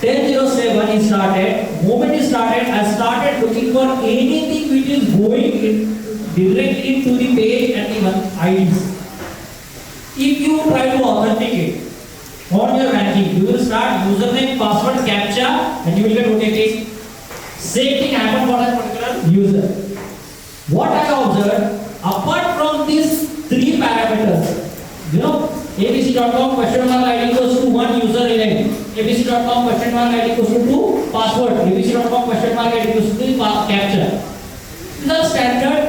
10:07 he started. Moment he started, I started looking for anything which is going directly to the page and the IDs. If you try to authenticate on your banking, you will start username, password, captcha, and you will get OTP. Same thing happened for that particular user. What I observed, apart from these three parameters, abc.com _ID equals to 1 user ID, abc.com _ID equals to 2 password, abc.com _ID equals to 3 captcha. These are standard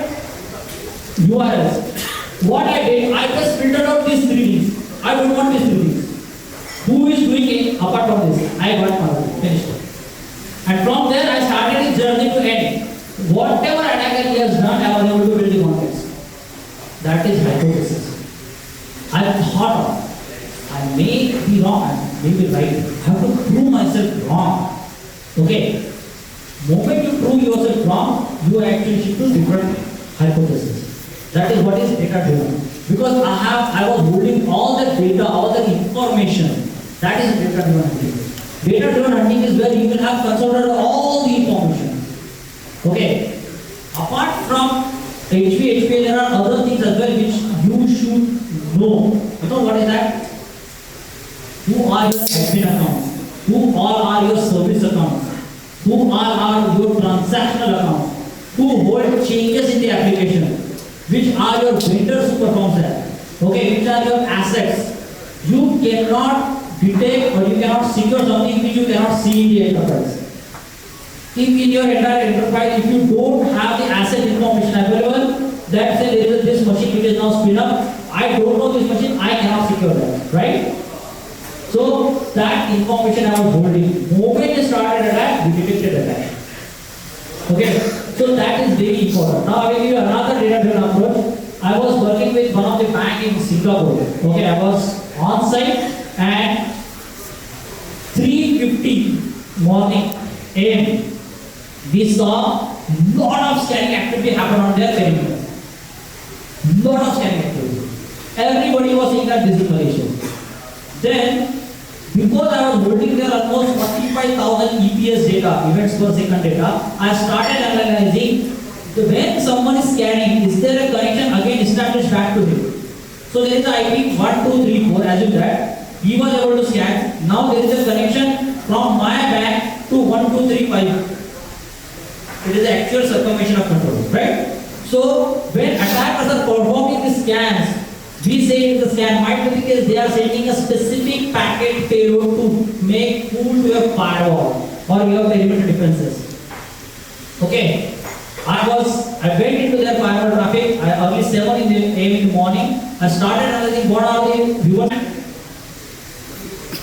URLs. What I did, I just filtered out these three things. I don't want these three things. Who is doing it apart from this? I got password. Finished. And from there I started his journey to end. Whatever attacker he has done, I was able to build the context. That is hypothesis. I thought of, I may be wrong, I may be right. I have to prove myself wrong. Okay. Moment you prove yourself wrong, you actually shift to different hypothesis. That is what is data driven. Because I was holding all the data, all the information. That is data driven hunting. Data driven hunting is where you will have consolidated all the information. Okay. Apart from HPA, there are other things as well which you should know. You know what is that? Who are your admin accounts? Who all are your service accounts? Who are your transactional accounts? Who hold changes in the application? Which are your vendors who perform that? Okay, which are your assets? You cannot detect or you cannot secure something which you cannot see in the enterprise. If in your entire enterprise, if you don't have the asset information available, that say there is this machine which is now spin up, I don't know this machine, I cannot secure that, right? So that information I was holding. Moment you started attack, we detected attack. Okay, so that is very important. Now I will give you another data-driven approach. I was working with one of the bank in Singapore. Okay, I was on site and 3:50 morning AM. We saw lot of scanning activity happen on their perimeter. Lot of scanning activity. Everybody was seeing that this is Malaysia. Then, because I was holding there almost 45,000 EPS data, events per second data, I started analyzing when someone is scanning, is there a connection again established back to him? So there is the IP 1, 2, 3, 4, assume that he was able to scan. Now there is a connection from my bank to 1, 2, 3, 5. It is the actual circumvention of control, right? So when attackers are performing the scans, we say in the scan might be because they are sending a specific packet payload to make fool to your firewall or your perimeter defenses. Okay, I went into their firewall traffic early 7 a.m. in the morning. I started analyzing what are the viewer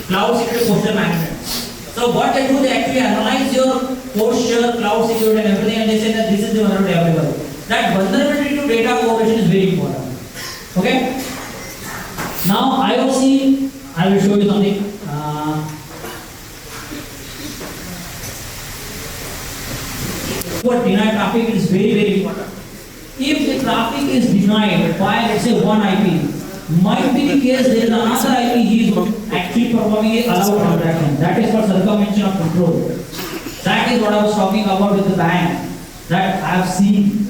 cloud security posture management. So what they do, they actually analyze your posture, cloud security and everything, and they say that this is the vulnerability available. That vulnerability to data correlation is very important. Okay. Now IOC, I will show you something. What denied traffic is very important. If the traffic is denied by let's say one IP, might be the case there is another IP he is actually performing a allowed transaction. That is for circumvention of control. That is what I was talking about with the bank that I have seen.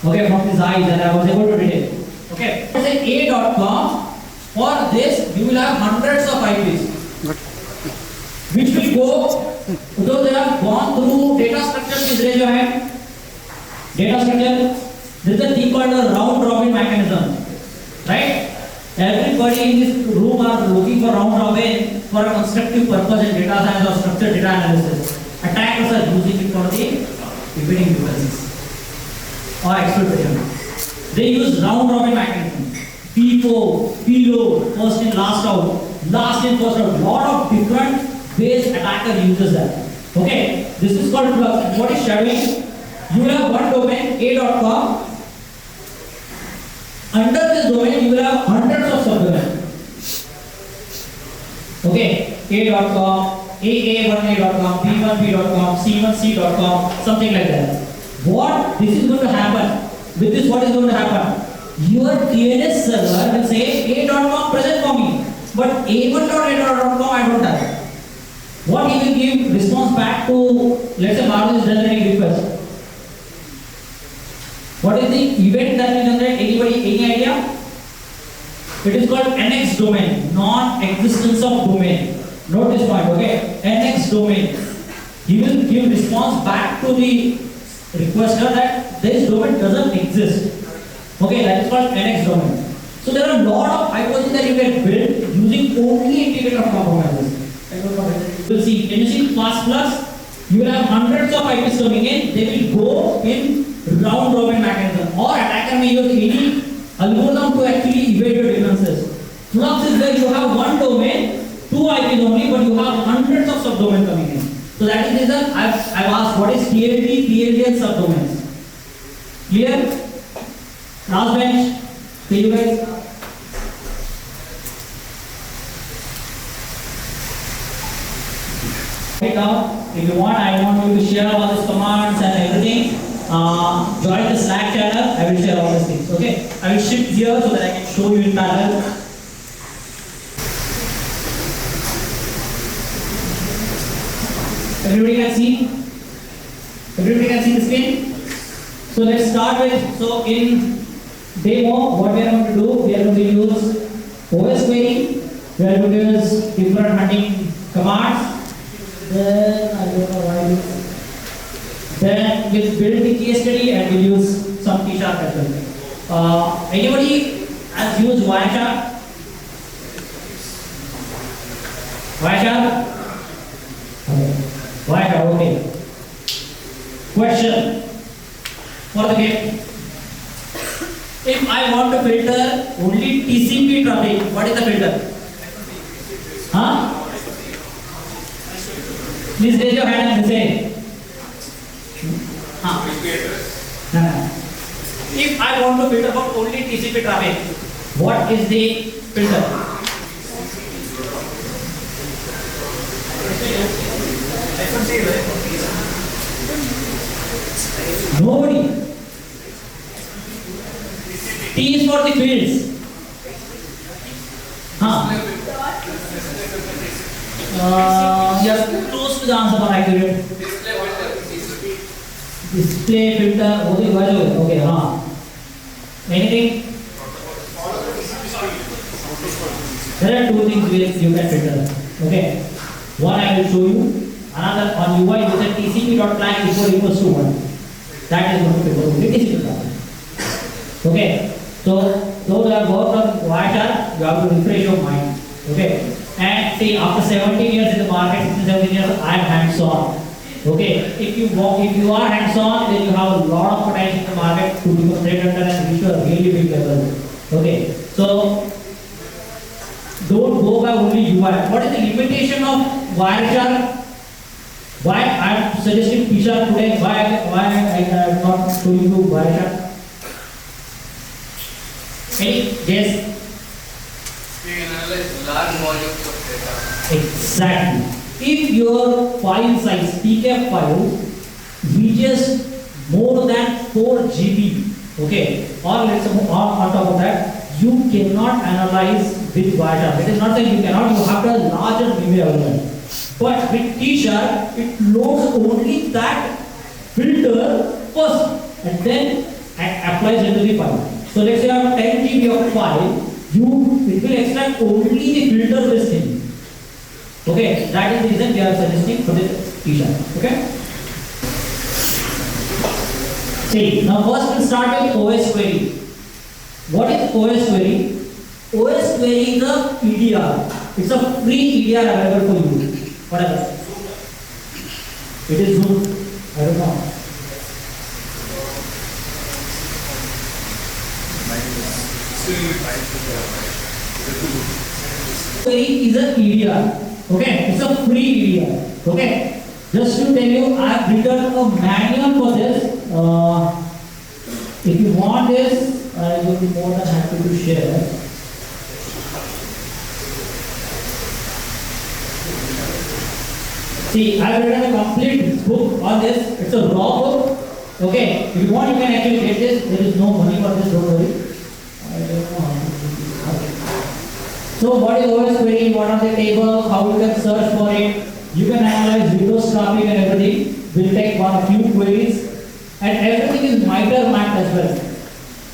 Okay, from his eyes and I was able to detect. Okay, say A.com. For this, you will have hundreds of IPs, which will go, though they have gone through data structure. Please raise your hand. Data structure. There is a thing called a round robin mechanism, right? Everybody in this room are looking for round robin for a constructive purpose in data science or structured data analysis. Attackers are using it for the evading defenses or exploitation. They use round robin mechanism. FIFO, FILO, first in, last out, last in, first out. Lot of different ways attacker uses that. Okay, this is called flux. What is shadowing? You will have one domain, A.com. Under this domain, you will have hundreds of subdomains. Okay, A.com, AA1A.com, B1B.com, C1C.com, something like that. What this is going to happen? With this, what is going to happen? Your DNS server will say A.com present for me, but A1.A.com I don't have. What he will give response back to, let's say Marvel is generating request. What is the event that will generate? Anybody, any idea? It is called NX domain, non-existence of domain. Note this point, okay? NX domain. He will give response back to the requester that this domain doesn't exist. Okay, that is called NX domain. So there are a lot of hypotheses that you can build using only integrator compromises. You will see, can you see plus? You will have hundreds of IPs coming in, they will go in round robin mechanism, or attacker may use any algorithm to actually evade your defenses. Flux is where you have one domain, two IPs only, but you have hundreds of subdomains coming in. So that is the reason I've asked what is TLD, PLD and subdomains. Clear? Last bench, see you guys. Right now, if you want, I want you to share all these commands and everything. Join the Slack channel. I will share all these things. Okay, I will shift here so that I can show you in parallel. Everybody can see? Everybody can see the screen? So let's start with, so in demo, what we are going to do, we are going to use OS query, we are going to use different hunting commands. Then I don't know why. Then we'll build the case study and we'll use some C# as well. Anybody has used Wireshark? Wireshark? Wireshark, okay. Question for the game. If I want to filter only TCP traffic, what is the filter? Huh? Please raise your hand and say. Huh? No. If I want to filter for only TCP traffic, what is the filter? Nobody. T is for the fields. Huh? Yes, close to the answer, but accurate. Display filter. Okay, huh? Anything? There are two things which you can filter. Okay. One I will show you. Another on UI you said TCP.client equals to 1. That is going to filter only TCP. Okay. So those who have worked on Wireshark, you have to refresh your mind. Okay. And see, after 17 years in the market, 16, 17 years, I am hands-on. Okay. If you are hands-on, then you have a lot of potential in the market to become trade hunter and reach a really big level. Okay. So don't go by only UI. What is the limitation of Wireshark? Why I am suggesting P-Sharp today? Why I am not showing you Wireshark? Any guess? We can analyze large volumes of data. Exactly. If your file size, PKF file, reaches more than 4 GB, okay, or let's say on top of that, you cannot analyze with Wireshark. It is not that you cannot, you have a larger memory available. But with T-Sharp, it loads only that filter first and then applies into the file. So let's say you have 10 GB of file, it will extract only the filter this thing. Okay, that is the reason we are suggesting for this T-Sharp. Okay. See, now first we'll start with OS query. What is OS query? OS query is a EDR. It's a free EDR available for you. Whatever. It is Zoom. I don't know. Query is a EDR. Okay, it's a free EDR. Okay, just to tell you, I have written a manual for this. If you want this, I will be more than happy to share. See, I have written a complete book on this. It's a raw book. Okay, if you want, you can actually get this. There is no money for this, don't worry. I don't know how to do this. So, what is OS query? What are the tables? How you can search for it? You can analyze Windows traffic and everything. We'll take one few queries, and everything is MITRE mapped as well.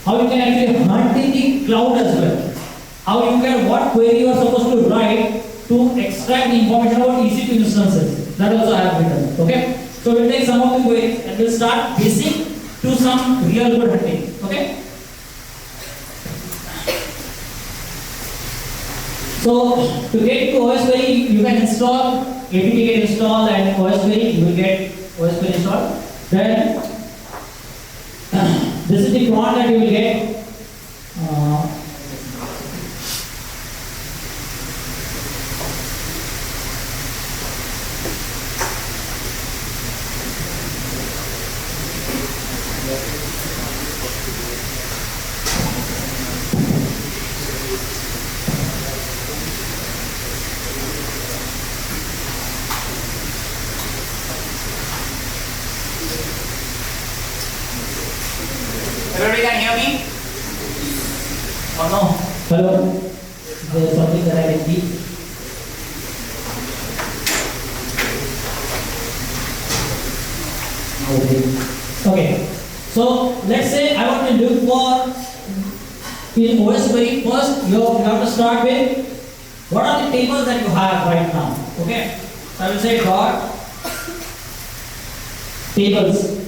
How you can actually hunt in the cloud as well. How you can what query you are supposed to write to extract the information about EC2 instances. That also I have written. Okay. So we'll take some of the queries and we'll start basic to some real world hunting. Okay. So to get to OS query, you can install apt-get install and OS query. You will get OS query installed. Then this is the command that you will get. Everybody can hear me? Oh no. Hello. There is something that I can see. Okay. So let's say I want to look for in OS query. First, you have to start with what are the tables that you have right now. Okay. So I will say dot tables.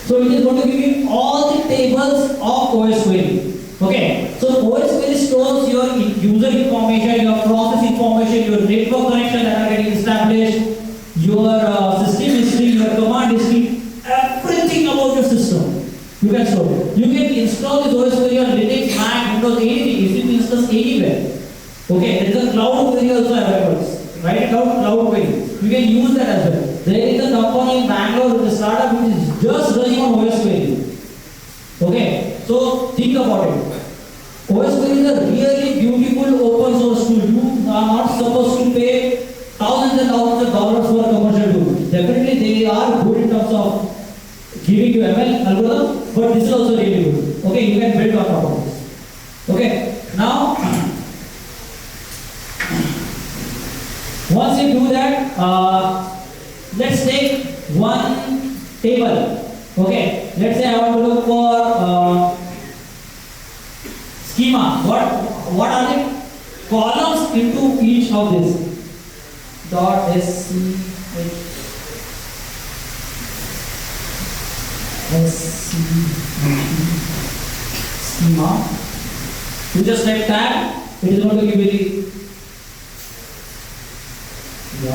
So it is going to give you all the tables of OS query. Okay. So OS query stores your user information, your process information, your network connection that are getting established, your system history, your command history, everything about your system. You can store it. You can install this OS query on Linux, Mac, Windows, anything. If you instance anywhere. Okay. There is a cloud query also available. Write it down, cloud query. You can use that as well. There is a company in Bangalore, the startup which is just running on OS query. Okay, so think about it. OS query is a really beautiful open source tool. You are not supposed to pay thousands and thousands of dollars for a commercial tool. Definitely they are good in terms of giving you ML algorithm, but this is also really good. Okay, you can build on top of this. Okay, now once you do that, let's take one table. Okay, let's say I want to look for schema. what are the columns into each of this? Dot schema. You just type tab, it is going to give you the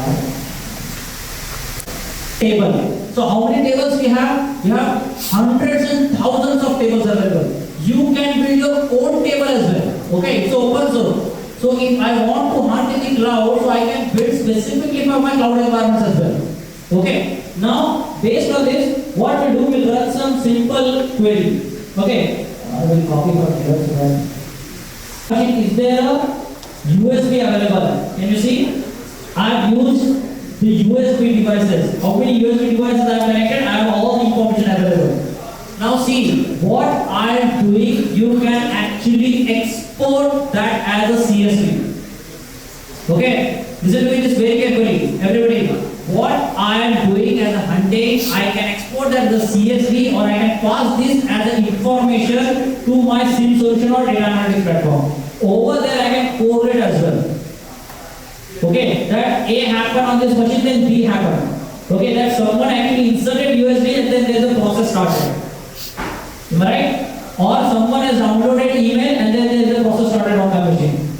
table. So how many tables we have? We have hundreds and thousands of tables available. You can build your own table as well. Okay, it's open source. So if I want to hunt in the cloud, so I can build specifically for my cloud environments as well. Okay. Now, based on this, what we do, we'll run some simple query. Okay. I will copy from here so that. Is there a USB available? Can you see? I've used the USB devices. How many USB devices I have connected? I have all the information available. Now see, what I am doing, you can actually export that as a CSV. Okay? Listen to this very carefully, everybody. What I am doing as a hunting, I can export that as a CSV, or I can pass this as an information to my SIM solution or data analytics platform. Over there I can correlate as well. Okay, that A happened on this machine, then B happened. Okay, that someone actually inserted USB and then there's a process started. Am I right? Or someone has downloaded email and then there's a process started on the machine.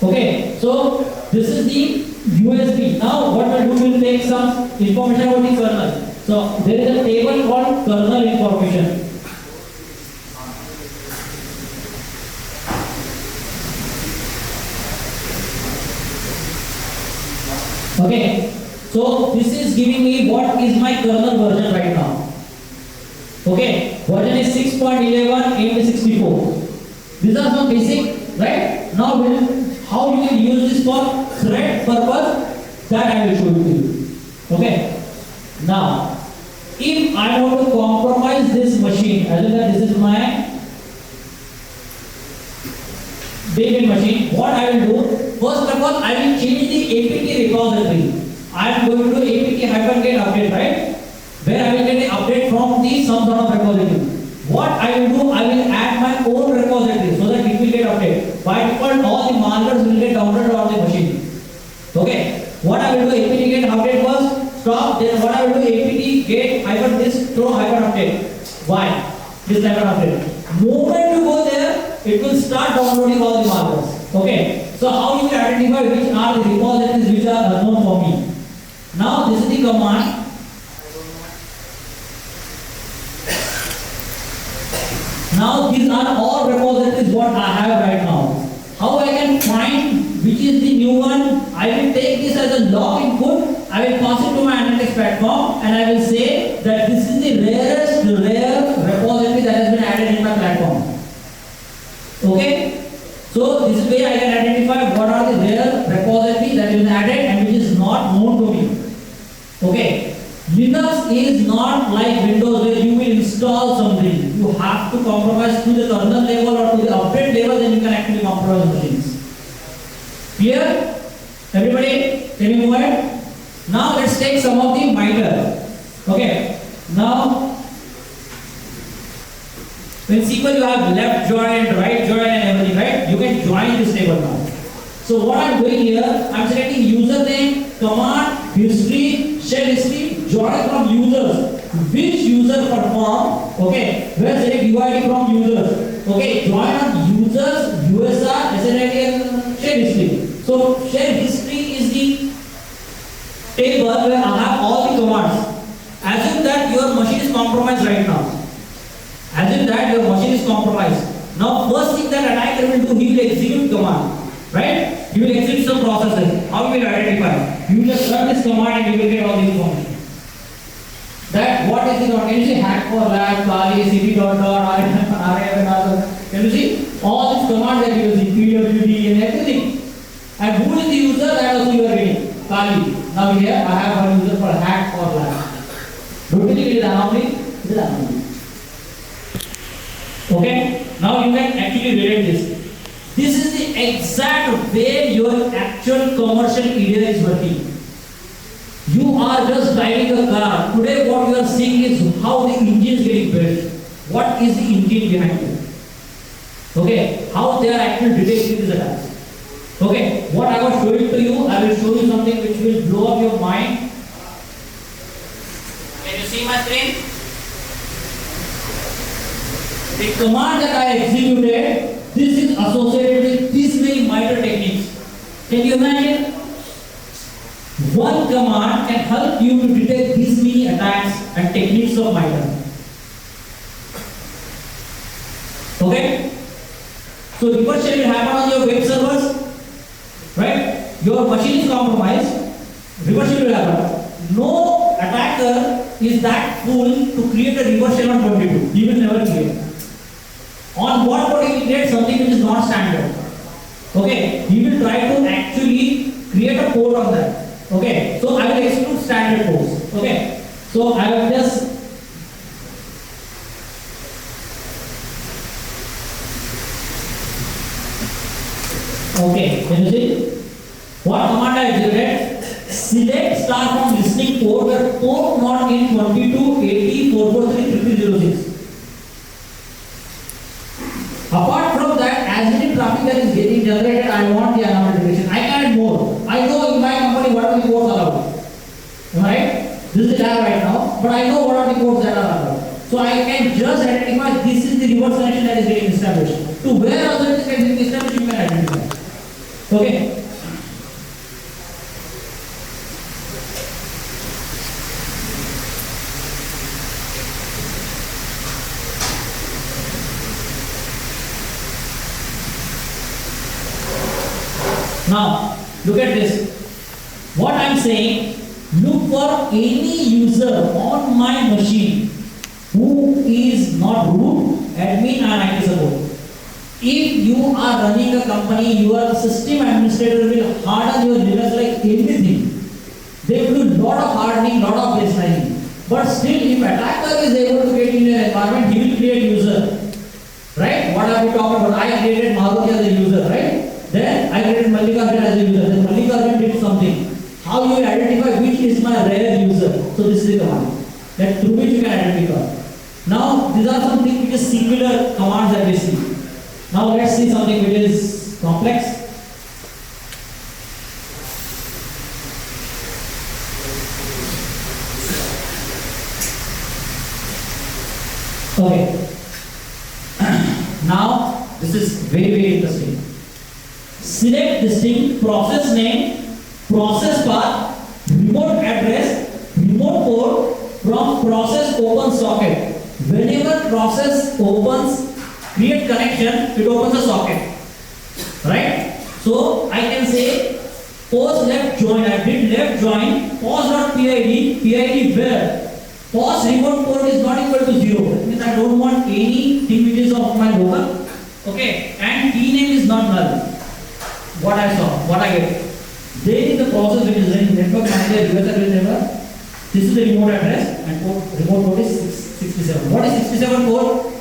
Okay, so this is the USB. Now what we'll do, we'll take some information about the kernel. So there is a table called kernel information. Okay, so this is giving me what is my kernel version right now. Okay, version is 6.11 AMD64. These are some basic, right? Now how you can use this for thread purpose, that I will show you. Okay, now if I want to compromise this machine, as well as this is my David machine, what I will do, first of all, I will change the apt repository. I am going to do apt-get update, right? Where I will get the update from the some sort of repository. What I will do, I will add my own repository so that it will get updated. By default, all the malwares will get downloaded on the machine. Okay. What I will do, apt-get update first, stop. Then what I will do, apt-get -this throw -update. Why? This type of update. Moment you go there, it will start downloading all the malwares. Okay. So how you will identify which are the repositories which are unknown for me? Now this is the command. Now these are all repositories what I have right now. How I can find which is the new one? I will take this as a log input. I will pass it to my analytics platform and I will say that this is the rare repository that has been added in my platform. Okay? So this way I can identify what are the rare repositories that has been added and which is not known to me. Okay? Linux is not like Windows where you will install something. You have to compromise to the kernel level or to the update level, then you can actually compromise machines. Clear? Everybody? Can you move ahead? Now let's take some of the minor. Okay. Now in SQL you have left join, right join and everything, right? You can join this table now. So what I'm doing here, I'm selecting username, command, history, shell history, join from users. Which user perform? Okay, where select UID from users. Okay, join on users, USR, SNID and shell history. So shell history is the table where I have all the commands. Assume that your machine is compromised right now. Assume that your machine is compromised. Now first thing that attacker will do, he will execute command. Right? You will execute some processes. How you will identify? You will just run this command and you will get all the information. That what is the command? Can you see hack for lab, kali, cd.dot, rf, can you see? All these commands that you will see, pwd and everything. And who is the user? That also you are getting. Kali. Now here I have one user for hack for lab. Don't you think it is anomaly? It is anomaly. Okay? Now you can actually relate this. This is the exact way your actual commercial area is working. You are just driving a car. Today what you are seeing is how the engine is getting built. What is the engine behind it? Okay, how they are actually detecting these attacks. Okay, what I was showing to you, I will show you something which will blow up your mind. Can you see my screen? The command that I executed, this is associated with these many MITRE techniques. Can you imagine? One command can help you to detect these many attacks and techniques of MITRE. Okay? So reverse shell will happen on your web servers, right? Your machine is compromised, reverse shell will happen. No attacker is that fool to create a reverse shell on 22. He will never create. On what port he will create something which is not standard. Okay? He will try to actually create a port on that. Okay? So I will exclude standard ports. Okay? So I will just okay, can you see? What command I executed? Select start from listening port where port not in 22, 80, 443, 3306. Apart from that, as many traffic that is getting generated, I want the anomaly detection. I can add more. I know in my company what are the ports allowed. Right? This is the tab right now, but I know what are the ports that are allowed. So I can just identify this is the reverse connection that is getting established. To where also it is getting established, you can identify. Okay. Now, look at this. What I am saying, look for any user on my machine who is not root, admin and IT support. If you are running a company, your system administrator will harden your Linux like anything. They will do lot of hardening, lot of baseline. But still, if attacker is able to get in your environment, he will create user. Right? What are we talking about? I created Maruti as a user, right? Then I created Mallikarjun as a user. Then Mallikarjun did something. How you will identify which is my rare user? So this is the command. That through which you can identify. Now, these are some things which is singular commands that we see. Now let's see something which is complex. Okay. Now this is very interesting. Select distinct process name, process path, remote address, remote port from process open socket. Whenever process opens, create connection, it opens a socket. Right? So I can say pause left join. I did left join, pause.pid, PID where pause remote port is not equal to 0. That means I don't want any thing which is of my local. Okay, and key name is not null. What I saw, what I get. There is the process which is in network manager, user remember. This is the remote address and remote port is 67. What is 67 port?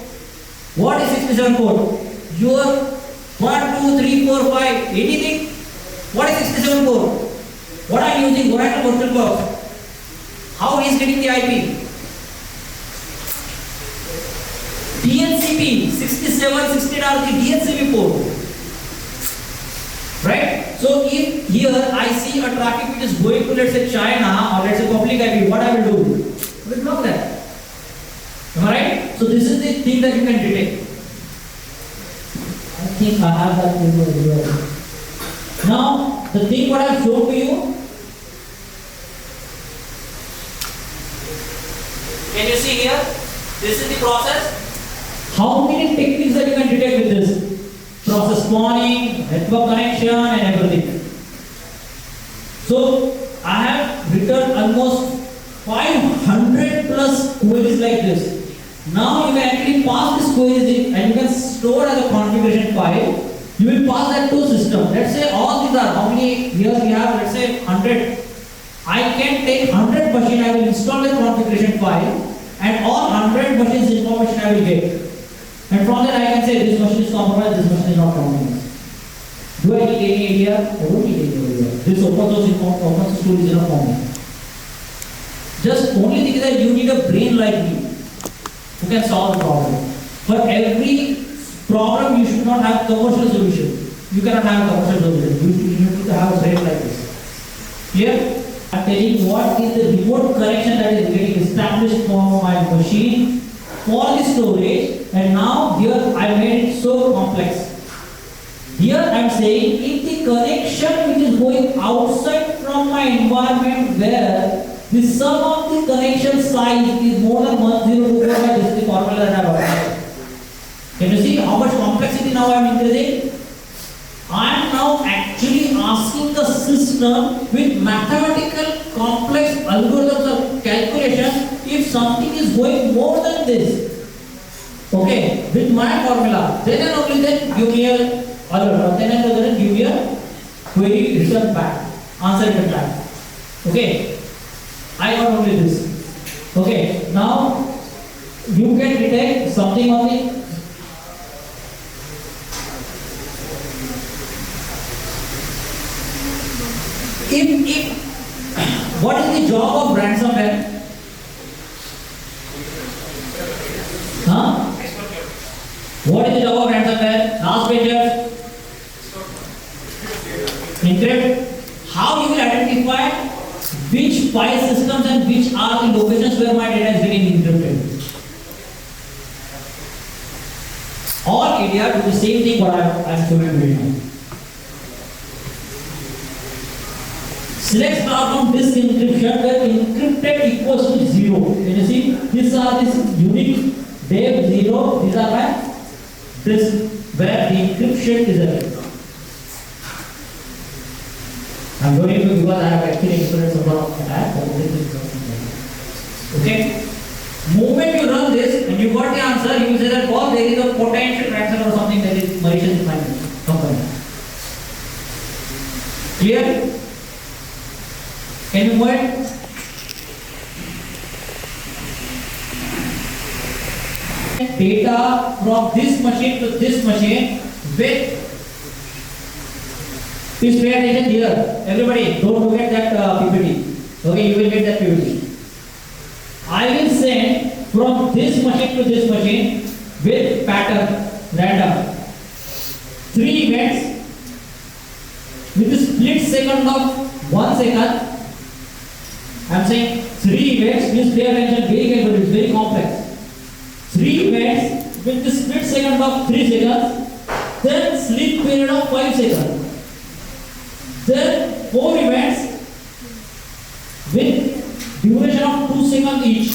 What is 67 port? Your 1, 2, 3, 4, 5, anything? What is 67 port? What I am using? Oracle virtual box. How he is getting the IP? DHCP 67, 16 are the DHCP port. Right? So if here I see a traffic which is going to let's say China or let's say public IP, what I will do? I will block that. Am I right? So this is the thing that you can detect. I think I have that paper here. Now the thing what I have shown to you. Can you see here? This is the process. How many techniques that you can detect with this? Process spawning, network connection and everything. So I have written almost 500 plus queries like this. Now you can actually pass this queries in and you can store as a configuration file. You will pass that to system. Let's say all these are, how many here we have, let's say 100. I can take 100 machine, I will install the configuration file and all 100 machines information I will get. And from that I can say this machine is compromised, this machine is not compromised. Do I need any idea? I don't need any idea. This open source tool is enough for me. Just only thing is that you need a brain like me who can solve the problem. For every problem you should not have commercial solution. You cannot have a commercial solution. You need to have a rate like this. Clear? I'm telling you what is the remote connection that is getting established for my machine for the storage, and now here I made it so complex. Here I am saying if the connection which is going outside from my environment where the sum of the connection size is more than 1024, this is the formula that I have applied. Can you see how much complexity now I am increasing? I am now actually asking the system with mathematical complex algorithms of calculation if something is going more than this. Okay, with my formula, then and only then give me a alert, then and then give me a query return back, answer return back. Okay, I got only this. Okay, now you can detect something on the what is the job of ransomware? Huh? What is the job of ransomware? Last pager. Encrypt. How you will identify which file systems and which are the locations where my data is getting encrypted? All area do the same thing what I am showing you now. Select star from disk encryption where encrypted equals to 0. Can you see? These are this unique dev 0. These are my disk where the encryption is available. I am showing you because I have actually experienced a lot of attack. Okay. Moment you run this and you got the answer, you say that oh, there is a potential ransom or something that is malicious in my company. Clear? Can you move it? Data from this machine to this machine with, please pay attention here. Everybody, don't forget that PPT. Okay, you will get that PPT. I will send from this machine to this machine with pattern random 3 events with a split second of 1 second. I am saying 3 events, please pay attention very carefully, it's very complex. 3 events with the split second of 3 seconds, then sleep period of 5 seconds. Then 4 events with duration of 2 seconds each.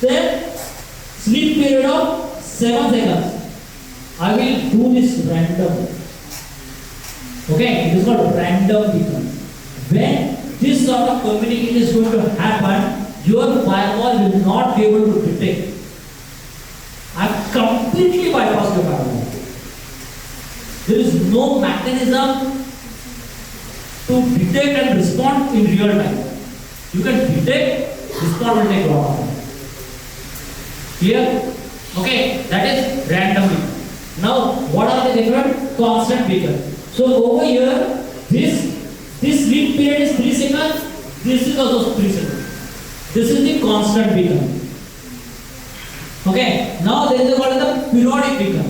Then sleep period of 7 seconds. I will do this randomly. Okay, it is called random beacon. When this sort of communication is going to happen, your firewall will not be able to detect. I have completely bypassed your firewall. There is no mechanism to detect and respond in real time. You can detect, respond will take a lot of time. Clear? Okay, that is random beacon. Now, what are the different constant beacon? So over here, this sleep period is 3 seconds, this is also 3 seconds. This is the constant beacon. Okay, now there is what is the periodic beacon.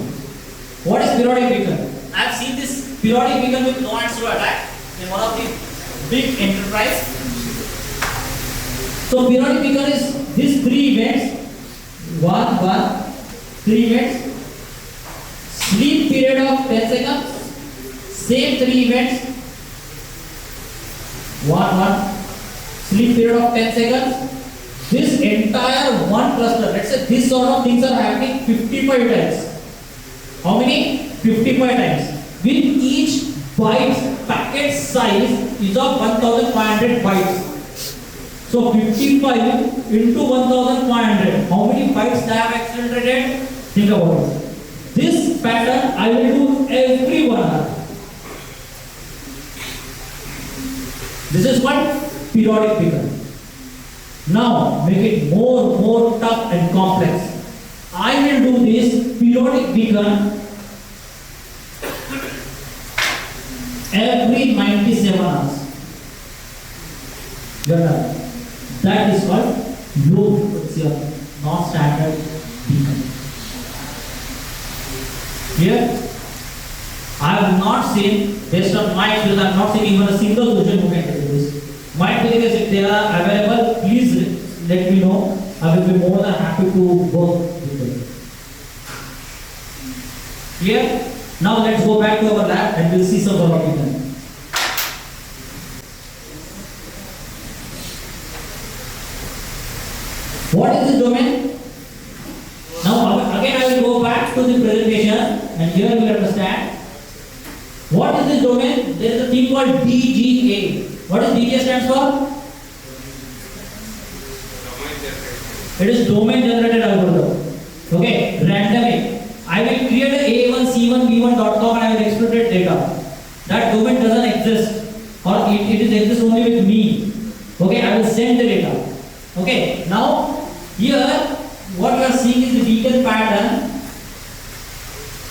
What is periodic beacon? I have seen this periodic beacon with no answer attack in one of the big enterprise. So periodic beacon is these 3 events. 3 events. Sleep period of 10 seconds. Same 3 events. 1. Sleep period of 10 seconds. This entire one cluster, let's say this sort of things are happening 55 times. How many? 55 times. With each byte packet size is of 1500 bytes. So 55 into 1500. How many bytes they have accelerated? Think about it. This pattern I will do every 1 hour. This is what periodic beacon. Now make it more tough and complex. I will do this periodic beacon every 97 hours. You are done. That is called low frequency or non-standard beacon. Here, I have not seen, based on my experience, I have not seen even a single solution who can do this. My feeling is if they are available, please let me know. I will be more than happy to work with them. Clear? Now let's go back to our lab and we'll see some work in them. What is the domain? Now again I will go back to the presentation and here you will understand. What is this domain? There is a thing called DGA. What does DGA stands for? It is domain generated algorithm. Okay, randomly. I will create a A1, C1, B1.com and I will exploit data. That domain doesn't exist or it exists only with me. Okay, I will send the data. Okay, now here what you are seeing is the detailed pattern.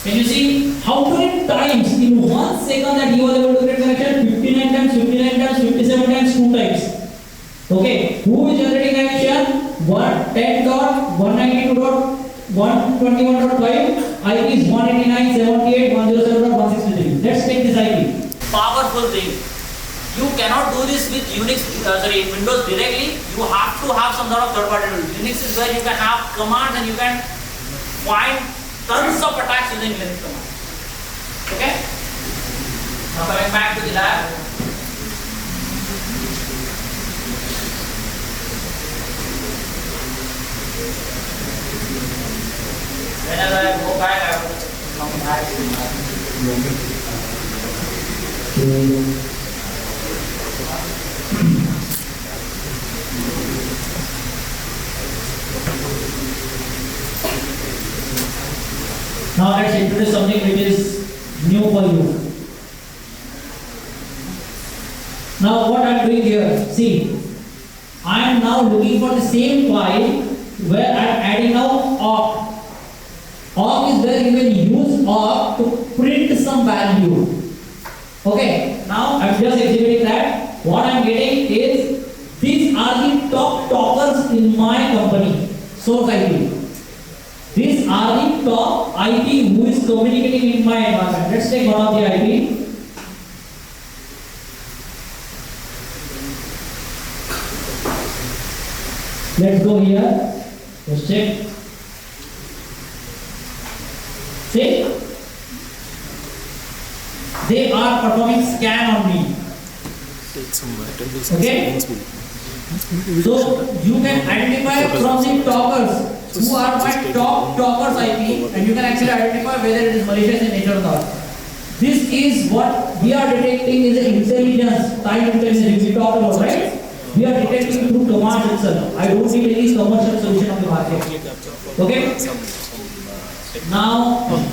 Can you see how many times in 1 second that he was able to create connection? 59 times, 59 times, 57 times, 2 times. Okay, who is generating connection? 10.192.121.5, IP is 189.78.107.163. Let's take this IP. Powerful thing. You cannot do this with Windows directly. You have to have some sort of third-party tool. Linux is where you can have commands and you can find tons of attacks using Linux commands. Okay? Now coming back to the lab. Whenever I go back, I will come back to the lab. Now let's introduce something which is new for you. Now what I am doing here, see, I am now looking for the same file where I am adding now awk. Awk is where you will use awk to print some value. Okay, now I am just exhibiting that. What I am getting is, these are the top toppers in my company, source IP. These are the top IP who is communicating in my environment. Let's take one of the IP. Let's go here. Let's check. See? They are performing scan on me. Okay? So you can identify from the toppers who are my top toppers IP, and you can actually identify whether it is malicious in nature or not. This is what we are detecting is intelligence, time intelligence we talked about, right? We are detecting through command itself. I don't need any commercial solution on the market. Okay? Now